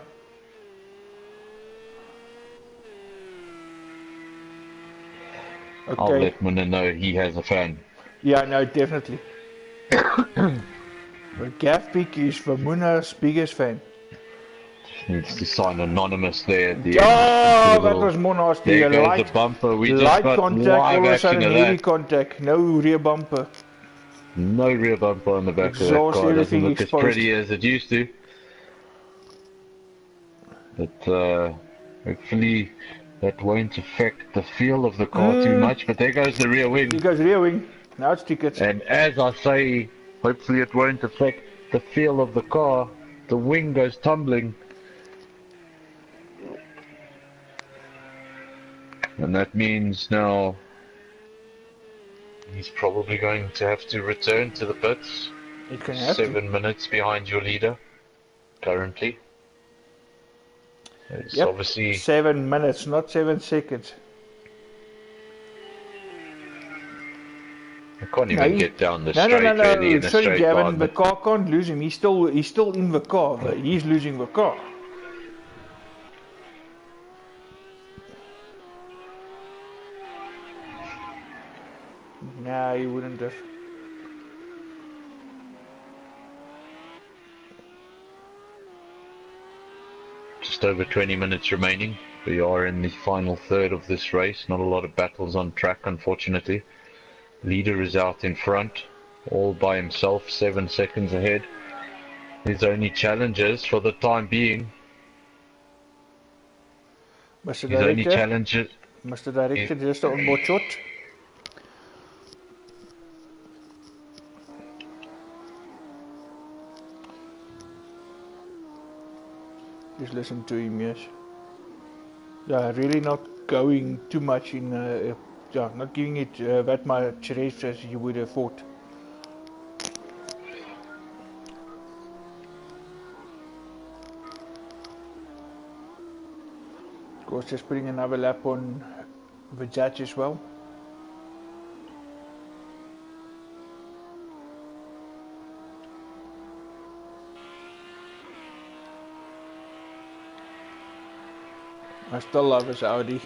Okay. I'll let Muna know he has a fan. Yeah, no, definitely. But Gavpik is for Muna's biggest fan. Needs to sign anonymous there at the end. Oh, that was more nasty. There goes the bumper. We just got contact, live all of a action sudden of heavy that. contact, no rear bumper. No rear bumper on the back of that car. It doesn't look exposed. As pretty as it used to. But hopefully that won't affect the feel of the car too much. But there goes the rear wing. There goes the rear wing. Now it's tickets. And as I say, hopefully it won't affect the feel of the car. The wing goes tumbling. And that means now he's probably going to have to return to the pits. 7 minutes behind your leader, currently. It's obviously 7 minutes, not 7 seconds. I can't even get down the straight really in a Sorry, straight Gavin, line. The car can't lose him. He's still in the car. But he's losing the car. Nah, he wouldn't have. Just over 20 minutes remaining. We are in the final third of this race. Not a lot of battles on track, unfortunately. Leader is out in front, all by himself, 7 seconds ahead. His only challenges for the time being. Mr. Director, just on board shot. Just listen to him, yes. Yeah, really not going too much in, not giving it that much rest as you would have thought. Of course, just putting another lap on the judge as well. I still love his Audi.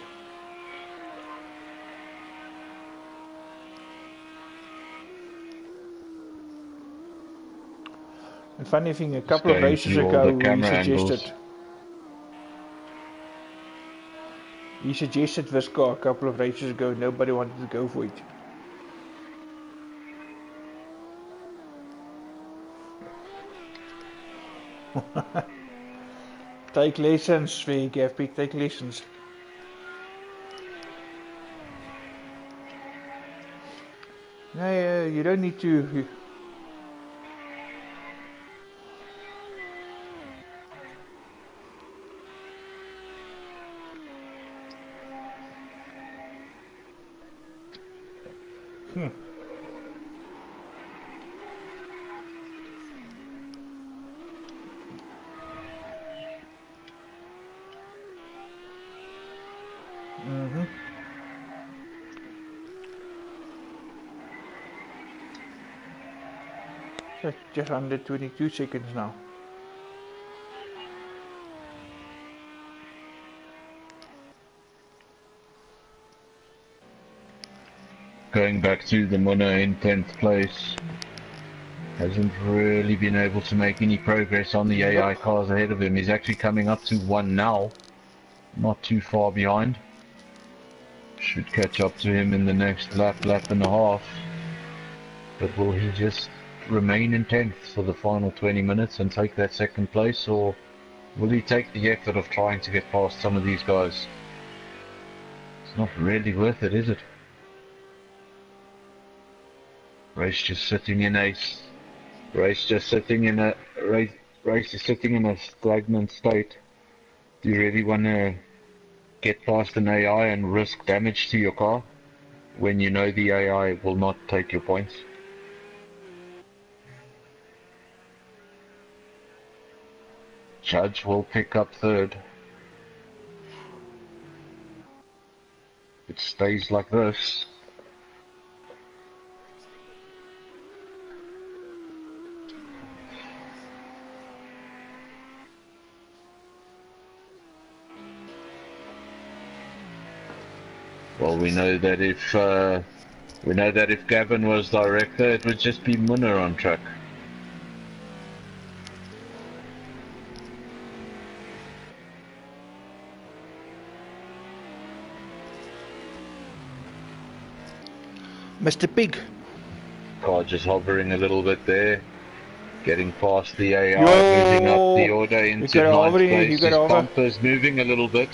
And funny thing, a couple of races ago he suggested this car a couple of races ago. Nobody wanted to go for it. Take lessons, Gavpik, take lessons. No, you don't need to. Just under 22 seconds now. Going back to the Muna in 10th place. Hasn't really been able to make any progress on the AI cars ahead of him. He's actually coming up to 1 now. Not too far behind. Should catch up to him in the next lap and a half. But will he just remain in 10th for the final 20 minutes and take that 2nd place, or will he take the effort of trying to get past some of these guys? It's not really worth it, is it? Race just sitting in a stagnant state. Do you really want to get past an AI and risk damage to your car when you know the AI will not take your points? Judge will pick up 3rd. It stays like this. Well, we know that if Gavin was director, it would just be Munner on track. Mr. Pig. Car just hovering a little bit there. Getting past the AI, moving up the order into ninth place. His bumper's moving a little bit.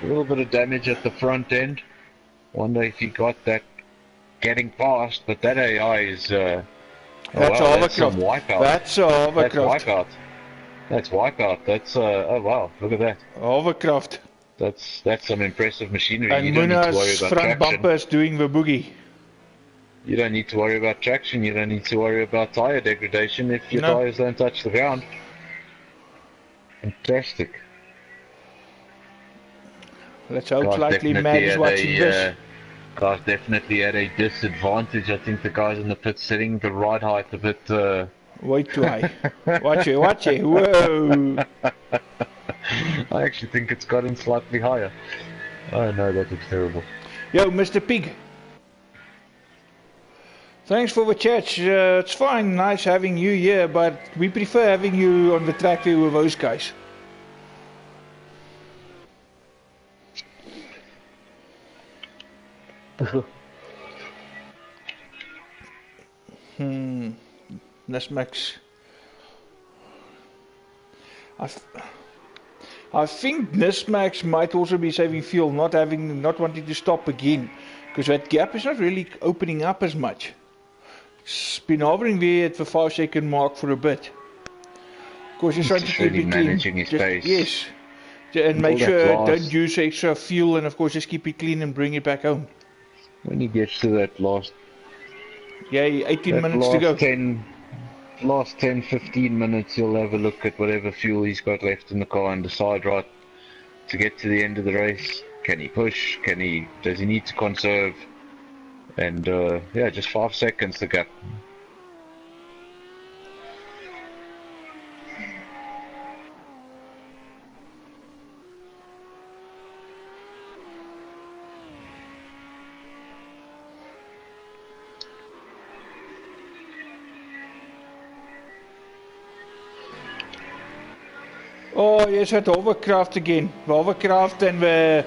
A little bit of damage at the front end. Wonder if he got that getting past, but that AI is that's some wipeout. That's wipeout. That's wipeout. That's oh wow, look at that. Overcraft. That's some impressive machinery. And you don't need to worry about front traction. bumper is doing the boogie. You don't need to worry about traction, you don't need to worry about tyre degradation if your tyres don't touch the ground. Fantastic. Let's hope slightly Matt is watching this. Guys definitely at a disadvantage. I think the guys in the pit setting the ride height a bit... Way too high. Watch it, whoa! I actually think it's gotten slightly higher. Oh no, that looks terrible. Yo, Mr. Pig. Thanks for the chat. It's fine, nice having you here, but we prefer having you on the track view with those guys. Nismax. I think Nismax might also be saving fuel, not wanting to stop again, because that gap is not really opening up as much. It's been hovering there at the 5-second mark for a bit. Of course, he's trying to keep it managing his pace. Yes, and make sure don't use extra fuel, and of course just keep it clean and bring it back home. When he gets to that last 18 minutes to go. Last 10-15 minutes, he'll have a look at whatever fuel he's got left in the car and decide, right, to get to the end of the race, can he push, does he need to conserve? And yeah, just 5 seconds to go. Oh yes, that hovercraft again. The hovercraft and the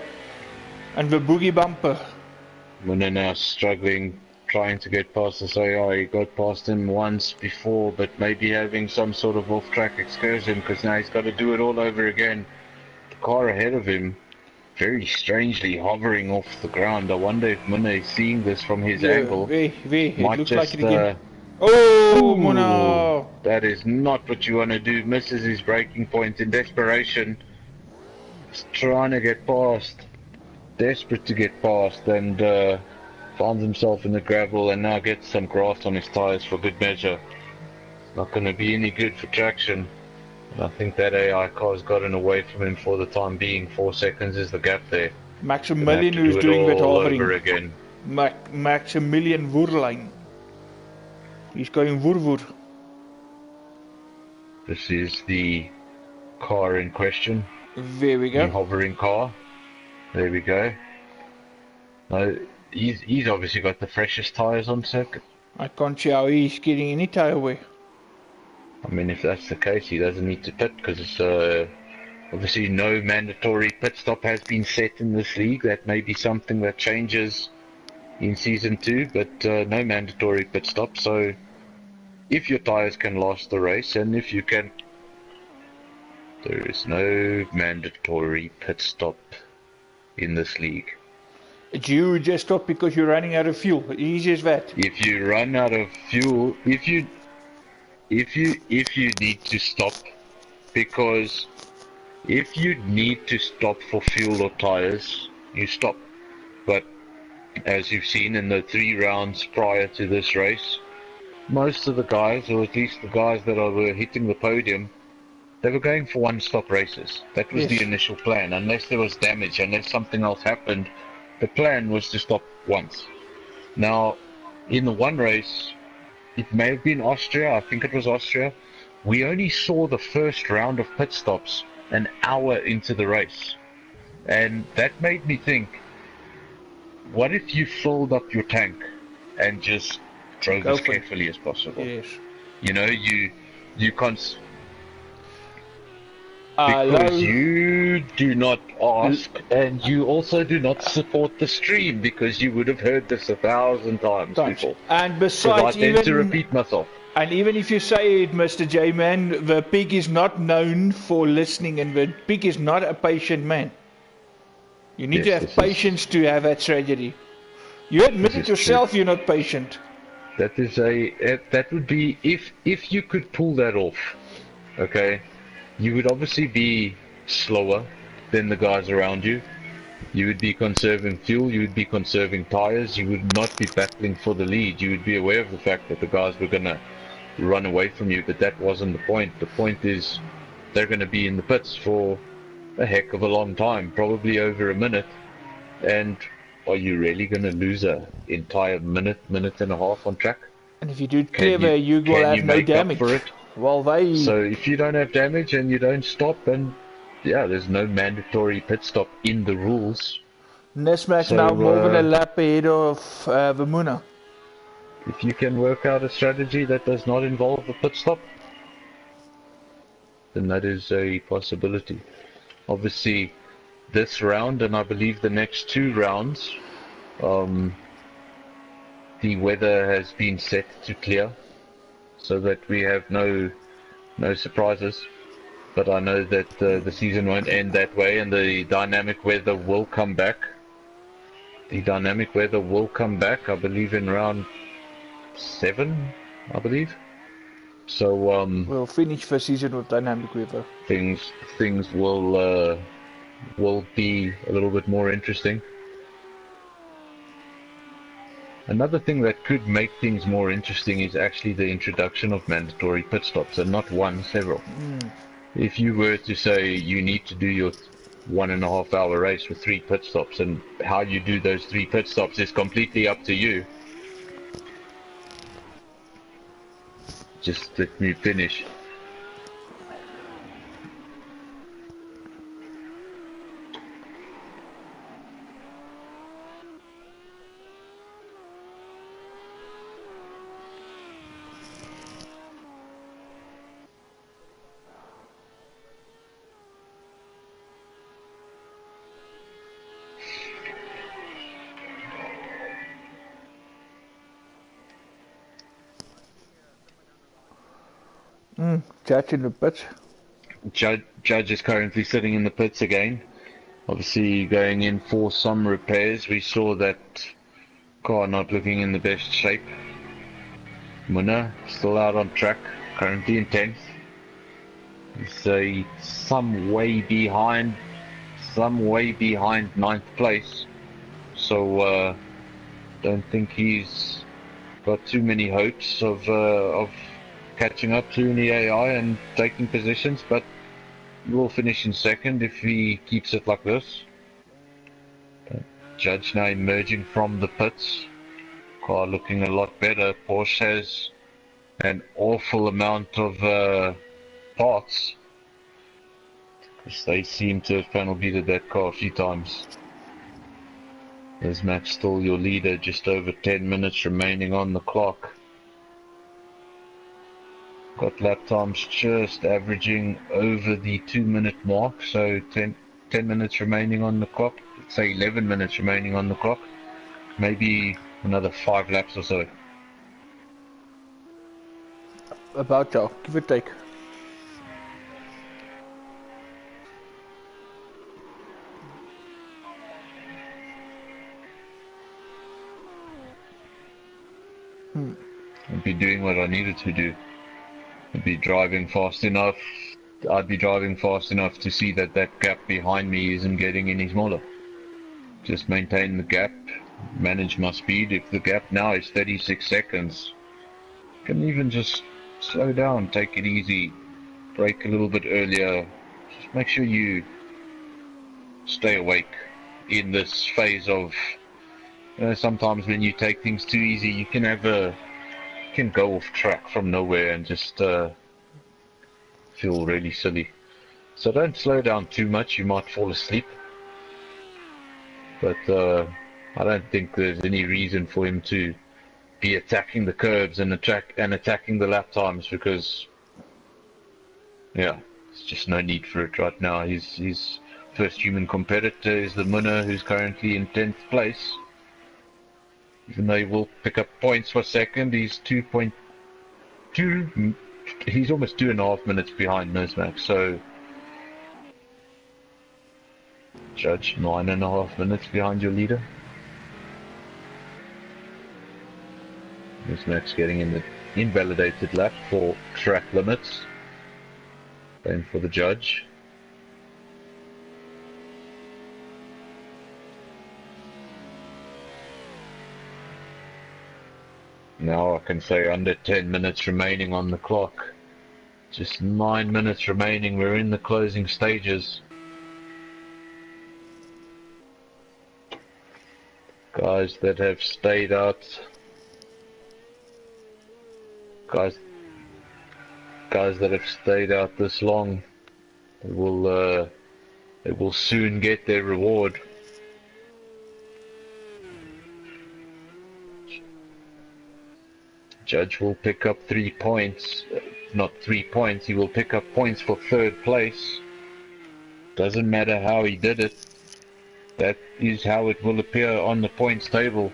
boogie bumper. Munner now struggling, trying to get past this AI. He got past him once before, but maybe having some sort of off-track excursion, because now he's got to do it all over again. The car ahead of him, very strangely hovering off the ground. I wonder if Munner is seeing this from his angle. It looks like it again. Oh, Munner! That is not what you want to do. Misses his braking point in desperation. He's trying to get past. Desperate to get past, and finds himself in the gravel and now gets some grass on his tyres for good measure. Not going to be any good for traction. And I think that AI car's gotten away from him for the time being. 4 seconds is the gap there. Maximilian who's doing that hovering. Over again. Maximilian Woerlein. He's going woer. This is the car in question. There we go. The hovering car. There we go. Now, he's obviously got the freshest tyres on circuit. I can't see how he's getting any tyre wear. I mean, if that's the case, he doesn't need to pit, because obviously no mandatory pit stop has been set in this league. That may be something that changes in Season 2, but no mandatory pit stop. So if your tyres can last the race, and if you can... There is no mandatory pit stop in this league. You just stop because you're running out of fuel. Easy as that. If you run out of fuel, if you need to stop, because if you need to stop for fuel or tires, you stop. But as you've seen in the 3 rounds prior to this race, most of the guys, or at least the guys that were hitting the podium, they were going for one-stop races. That was the initial plan. Unless there was damage, unless something else happened, the plan was to stop once. Now, in the one race, it may have been Austria, I think it was Austria, we only saw the first round of pit stops an hour into the race. And that made me think, what if you filled up your tank and just drove as carefully as possible? Yes. You know, you can't. Because you do not ask, and you also do not support the stream, because you would have heard this 1,000 times before. And besides, I tend to repeat myself. And even if you say it, Mr. J-Man, the pig is not known for listening, and the pig is not a patient man. You need to have patience to have that tragedy. You admit it yourself, you're not patient. That is that would be, if you could pull that off, okay, you would obviously be slower than the guys around you. You would be conserving fuel, you would be conserving tires, you would not be battling for the lead. You would be aware of the fact that the guys were going to run away from you, but that wasn't the point. The point is they're going to be in the pits for a heck of a long time, probably over a minute, and are you really going to lose an entire minute and a half on track? And if you do it clever, you will have no damage. For it? Well, so if you don't have damage and you don't stop, and yeah, there's no mandatory pit stop in the rules. Nesmack's now more than a lap ahead of Vamuna. If you can work out a strategy that does not involve a pit stop, then that is a possibility. Obviously, this round, and I believe the next 2 rounds, the weather has been set to clear, so that we have no surprises. But I know that the season won't end that way, and the dynamic weather will come back. The dynamic weather will come back, I believe, in round 7, I believe. So we'll finish the season with dynamic weather. Things will be a little bit more interesting. Another thing that could make things more interesting is actually the introduction of mandatory pit stops, and not one, several. If you were to say you need to do your 1.5 hour race with 3 pit stops, and how you do those 3 pit stops is completely up to you. Just let me finish. Judge in the pits. Judge is currently sitting in the pits again. Obviously going in for some repairs. We saw that car not looking in the best shape. Munna still out on track, currently in 10th. He's some way behind 9th place. So don't think he's got too many hopes of catching up to the AI and taking positions, but he will finish in 2nd if he keeps it like this. Judge now emerging from the pits. Car looking a lot better. Porsche has an awful amount of parts, because they seem to have panel beated that car a few times. There's Matt still your leader, just over 10 minutes remaining on the clock. Got lap times just averaging over the 2-minute mark, so 10 minutes remaining on the clock. Let's say 11 minutes remaining on the clock. Maybe another 5 laps or so. About y'all, give or take. I'd be doing what I needed to do. I'd be driving fast enough. I'd be driving fast enough to see that that gap behind me isn't getting any smaller. Just maintain the gap, manage my speed. If the gap now is 36 seconds, you can even just slow down, take it easy, brake a little bit earlier. Just make sure you stay awake in this phase of, sometimes when you take things too easy, you can go off track from nowhere and just feel really silly. So don't slow down too much, you might fall asleep. But I don't think there's any reason for him to be attacking the curbs and attacking the lap times, because yeah, there's just no need for it right now. His first human competitor is the Munna, who's currently in 10th place. Even though he will pick up points for second, he's 2.2. He's almost 2.5 minutes behind Nizmac, so Judge 9.5 minutes behind your leader. Nizmac's getting in the invalidated lap for track limits. Same for the judge. Now I can say under 10 minutes remaining on the clock. Just 9 minutes remaining. We're in the closing stages. Guys that have stayed out. Guys that have stayed out this long, they will soon get their reward. Judge will pick up 3 points. Not 3 points, he will pick up points for third place. Doesn't matter how he did it. That is how it will appear on the points table.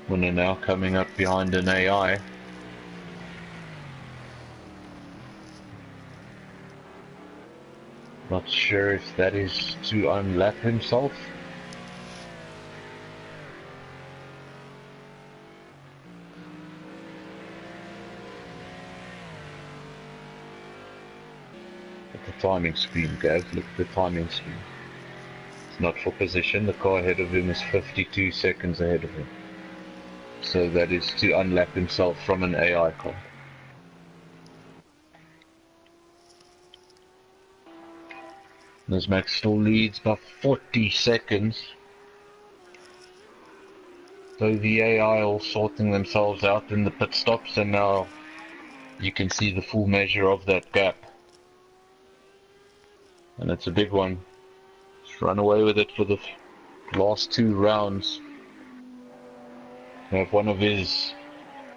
We're now coming up behind an AI. Not sure if that is to unlap himself. At the timing screen, Gav, look at the timing screen. It's not for position, the car ahead of him is 52 seconds ahead of him. So that is to unlap himself from an AI car. Nizmac still leads by 40 seconds. So the AI all sorting themselves out in the pit stops, and now you can see the full measure of that gap. And it's a big one. Just run away with it for the last 2 rounds. We have one of his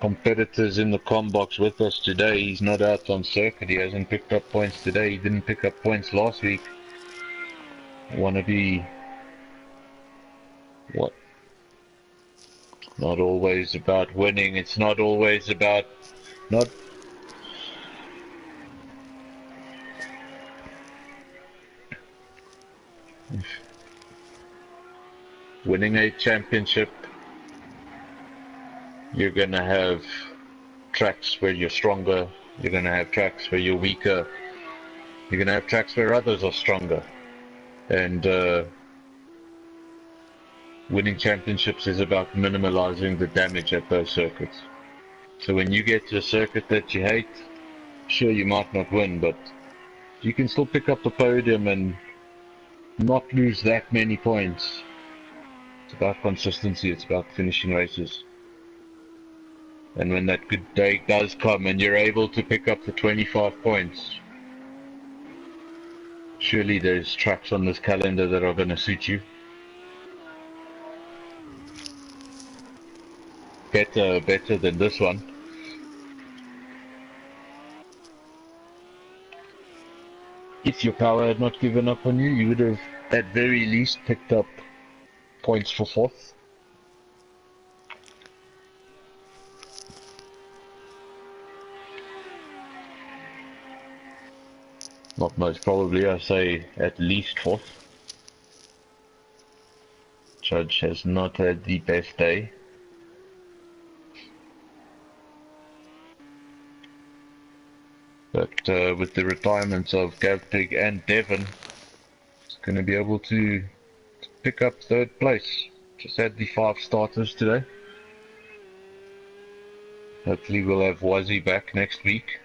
competitors in the comm box with us today. He's not out on circuit. He hasn't picked up points today. He didn't pick up points last week. Want to be what? Not always about winning. It's not always about not. Winning a championship. You're gonna have tracks where you're stronger. You're gonna have tracks where you're weaker. You're gonna have tracks where others are stronger. And winning championships is about minimalizing the damage at those circuits. So when you get to a circuit that you hate, sure, you might not win, but you can still pick up the podium and not lose that many points. It's about consistency. It's about finishing races. And when that good day does come and you're able to pick up the 25 points, surely there's tracks on this calendar that are going to suit you. Better than this one. If your power had not given up on you, you would have at very least picked up points for 4th. Not most probably, I say at least 4th. Judge has not had the best day. But with the retirements of Gavpig and Devon, it's going to be able to pick up 3rd place. Just had the 5 starters today. Hopefully we'll have Wazzy back next week.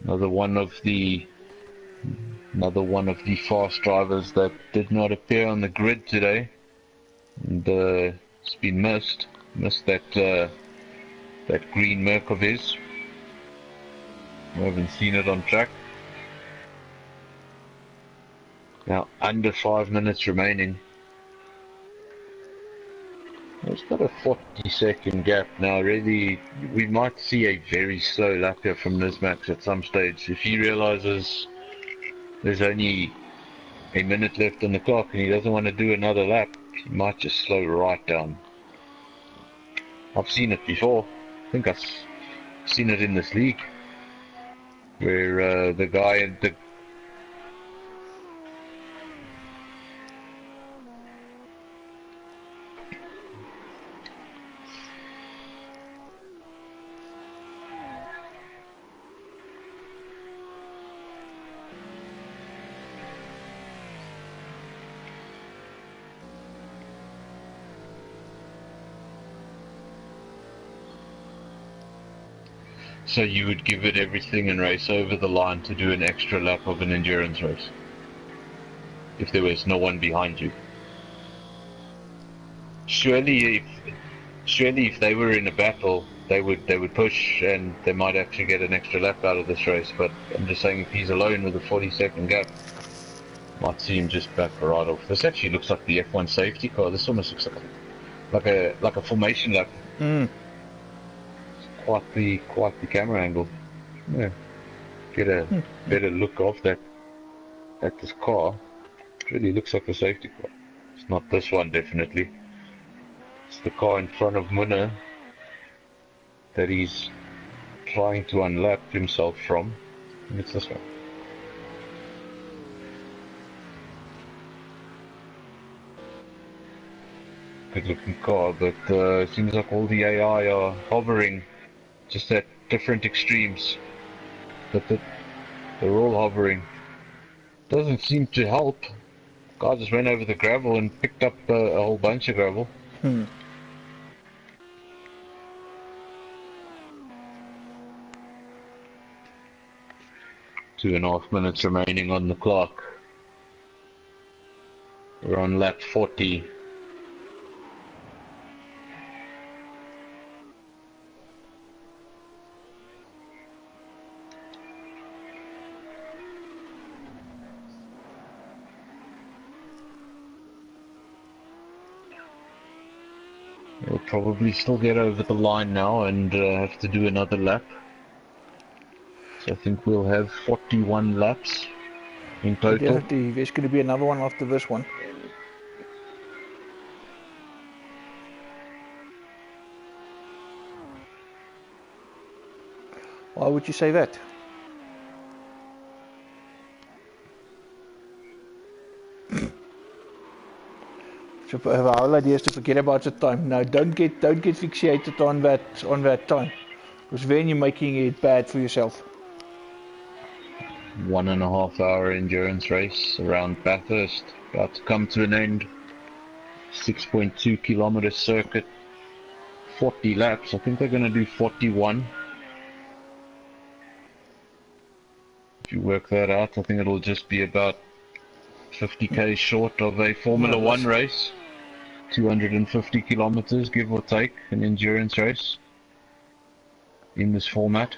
Another one of the fast drivers that did not appear on the grid today, and it's been missed that green Merc of his. I haven't seen it on track. Now under 5 minutes remaining. It's got a 40-second gap now. Really, we might see a very slow lap here from Nismax at some stage. If he realizes there's only a minute left on the clock and he doesn't want to do another lap, he might just slow right down. I've seen it before. I think I've seen it in this league, where the guy in the So you would give it everything and race over the line to do an extra lap of an endurance race, if there was no one behind you. Surely if they were in a battle, they would push and they might actually get an extra lap out of this race. But I'm just saying, if he's alone with a 40-second gap, might see him just back right off. This actually looks like the F1 safety car. This almost looks like a formation lap. Quite the camera angle. Yeah, get a better look of that at this car. It really looks like a safety car. It's not this one, definitely. It's the car in front of Munna that he's trying to unlap himself from. And it's this one. Good looking car, but it seems like all the AI are hovering just at different extremes, but they're all hovering. Doesn't seem to help. Guy just went over the gravel and picked up a whole bunch of gravel. 2.5 minutes remaining on the clock. We're on lap 40. We'll probably still get over the line now and have to do another lap. So I think we'll have 41 laps in total. Definitely, there's going to be another one after this one. Why would you say that? So the whole idea is to forget about the time. No, don't get fixated on that time, because then you're making it bad for yourself. 1.5 hour endurance race around Bathurst, about to come to an end. 6.2 kilometer circuit, 40 laps. I think they're going to do 41. If you work that out, I think it'll just be about 50k short of a Formula 1 race. 250 kilometers, give or take, an endurance race in this format.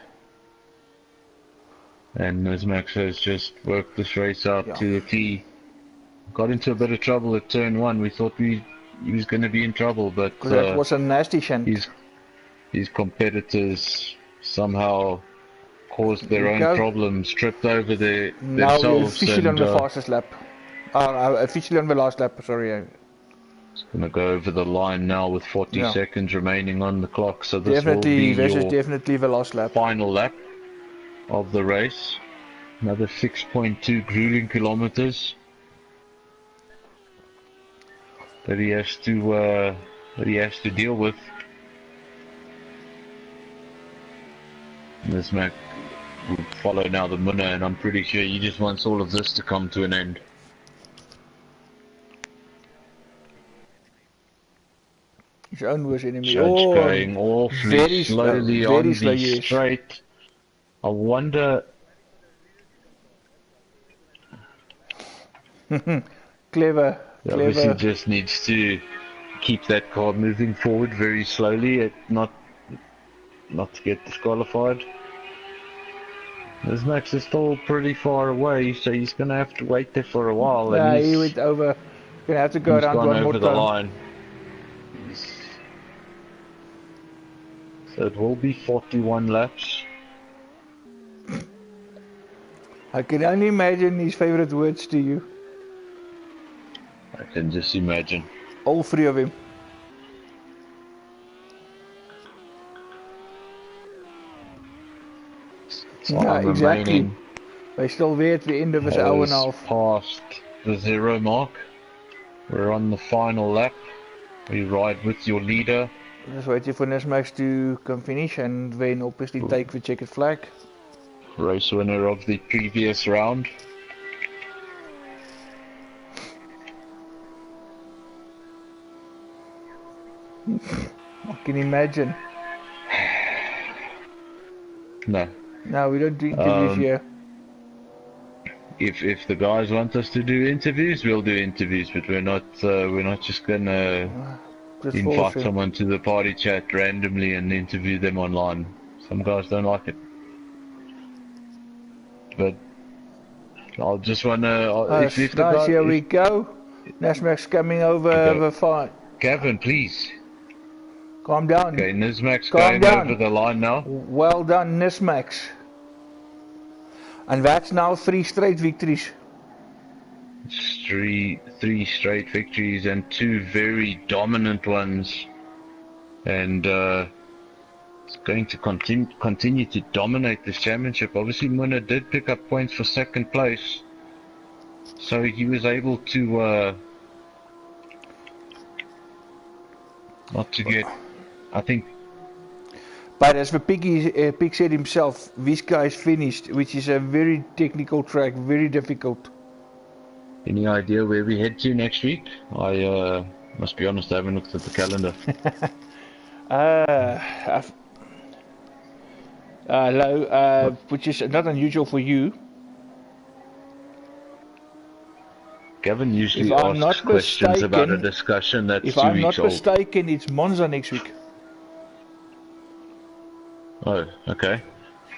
And Nismax has just worked this race out to the T. Got into a bit of trouble at turn 1. We thought he was going to be in trouble, but that was a nasty shunt. His competitors somehow caused their own problems, tripped over themselves. Now officially on the fastest lap. Officially on the last lap, sorry. It's going to go over the line now with 40 seconds remaining on the clock. So this will be this is definitely the last lap. Final lap of the race. Another 6.2 grueling kilometers that he has to deal with. This Mac will follow now the Munna, and I'm pretty sure he just wants all of this to come to an end. His own worst enemy. Judge going awfully slowly on the straight. I wonder Clever, He obviously clever. just needs to keep that car moving forward very slowly, not to get disqualified. This Max is still pretty far away, so he's gonna have to wait there for a while. Yeah, And he went over. Gonna have to go he's around gone one more over the time. line. So it will be 41 laps. I can only imagine his favorite words to you. I can just imagine. All three of him. So Yeah, I'm exactly. remaining. We're still there at the end of this hour and a half. Past the 0 mark. We're on the final lap. We ride with your leader. Just waiting for Nismax to come finish and then obviously take the checkered flag. Race winner of the previous round. I can imagine. No. No, we don't do interviews here. If the guys want us to do interviews, we'll do interviews, but we're not just gonna invite someone to the party chat randomly and interview them online. Some guys don't like it. But I'll just wanna if the guy, here we go. Nismax coming over the fine. Gavin, please. Calm down. Okay, Nismax going over the line now. Well done, Nismax. And that's now 3 straight victories. Three straight victories and 2 very dominant ones. And it's going to continue to dominate this championship. Obviously, Muna did pick up points for second place. So he was able to not to get, I think. But as the Pig said himself, this guy's finished, which is a very technical track, very difficult. Any idea where we head to next week? I must be honest, I haven't looked at the calendar. Which is not unusual for you. Gavin usually asks questions about a discussion that's 2 weeks old. If I'm not mistaken, it's Monza next week. Oh, okay.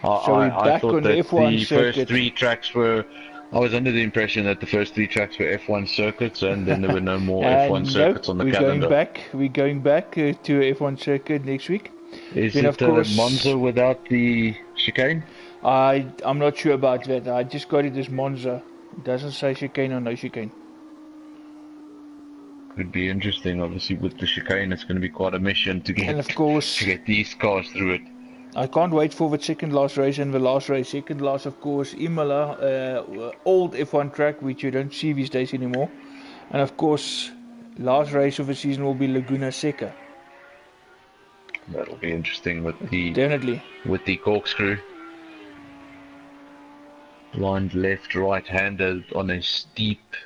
So we're back on the F1 circuit. First 3 tracks were... I was under the impression that the first 3 tracks were F1 circuits, and then there were no more F1 circuits on the calendar. We're going back to F1 circuit next week. Is then it Monza without the chicane? I'm not sure about that. I just got it as Monza. It doesn't say chicane or no chicane. Could be interesting. Obviously, with the chicane, it's going to be quite a mission to get. And of course, to get these cars through it. I can't wait for the second last race and the last race. Second last, of course, Imola, old F1 track, which you don't see these days anymore. And of course, last race of the season will be Laguna Seca. That'll be interesting with the definitely with the corkscrew. Lined left, right-handed on a steep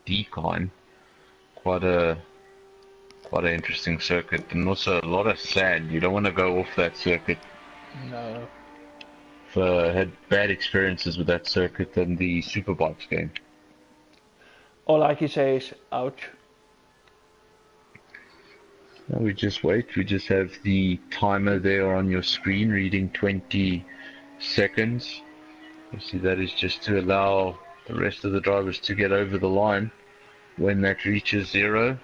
decline. Quite an interesting circuit, and also a lot of sand. You don't want to go off that circuit. No. I've had bad experiences with that circuit and the Superbikes game. All I can say is, ouch. Now we just wait. We just have the timer there on your screen reading 20 seconds. You see, that is just to allow the rest of the drivers to get over the line. When that reaches 0,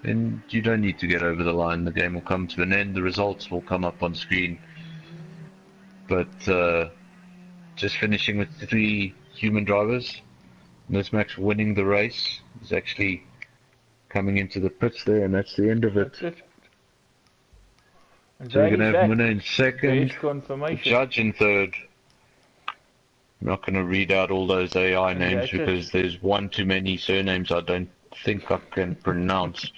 then you don't need to get over the line. The game will come to an end. The results will come up on screen. But just finishing with 3 human drivers. Nismax winning the race. He's actually coming into the pits there, and that's the end of it. So we're going to have Muna in second, the judge in third. I'm not going to read out all those AI names because there's one too many surnames I don't think I can pronounce.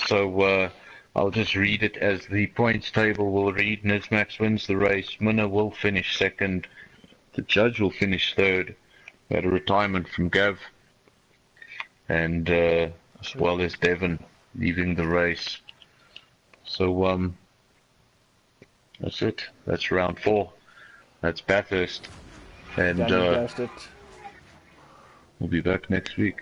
So I'll just read it as the points table will read. Nismax wins the race. Muna will finish second. The judge will finish third. We had a retirement from Gav. And as well as Devon leaving the race. So that's it. That's round 4. That's Bathurst. And we'll be back next week.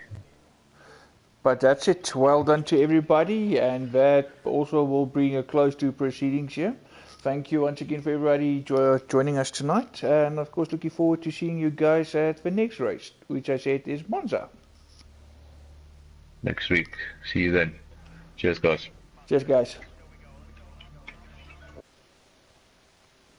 But that's it. Well done to everybody, and that also will bring a close to proceedings here. Thank you once again for everybody joining us tonight, and of course looking forward to seeing you guys at the next race, which I said is Monza. Next week. See you then. Cheers, guys. Cheers, guys.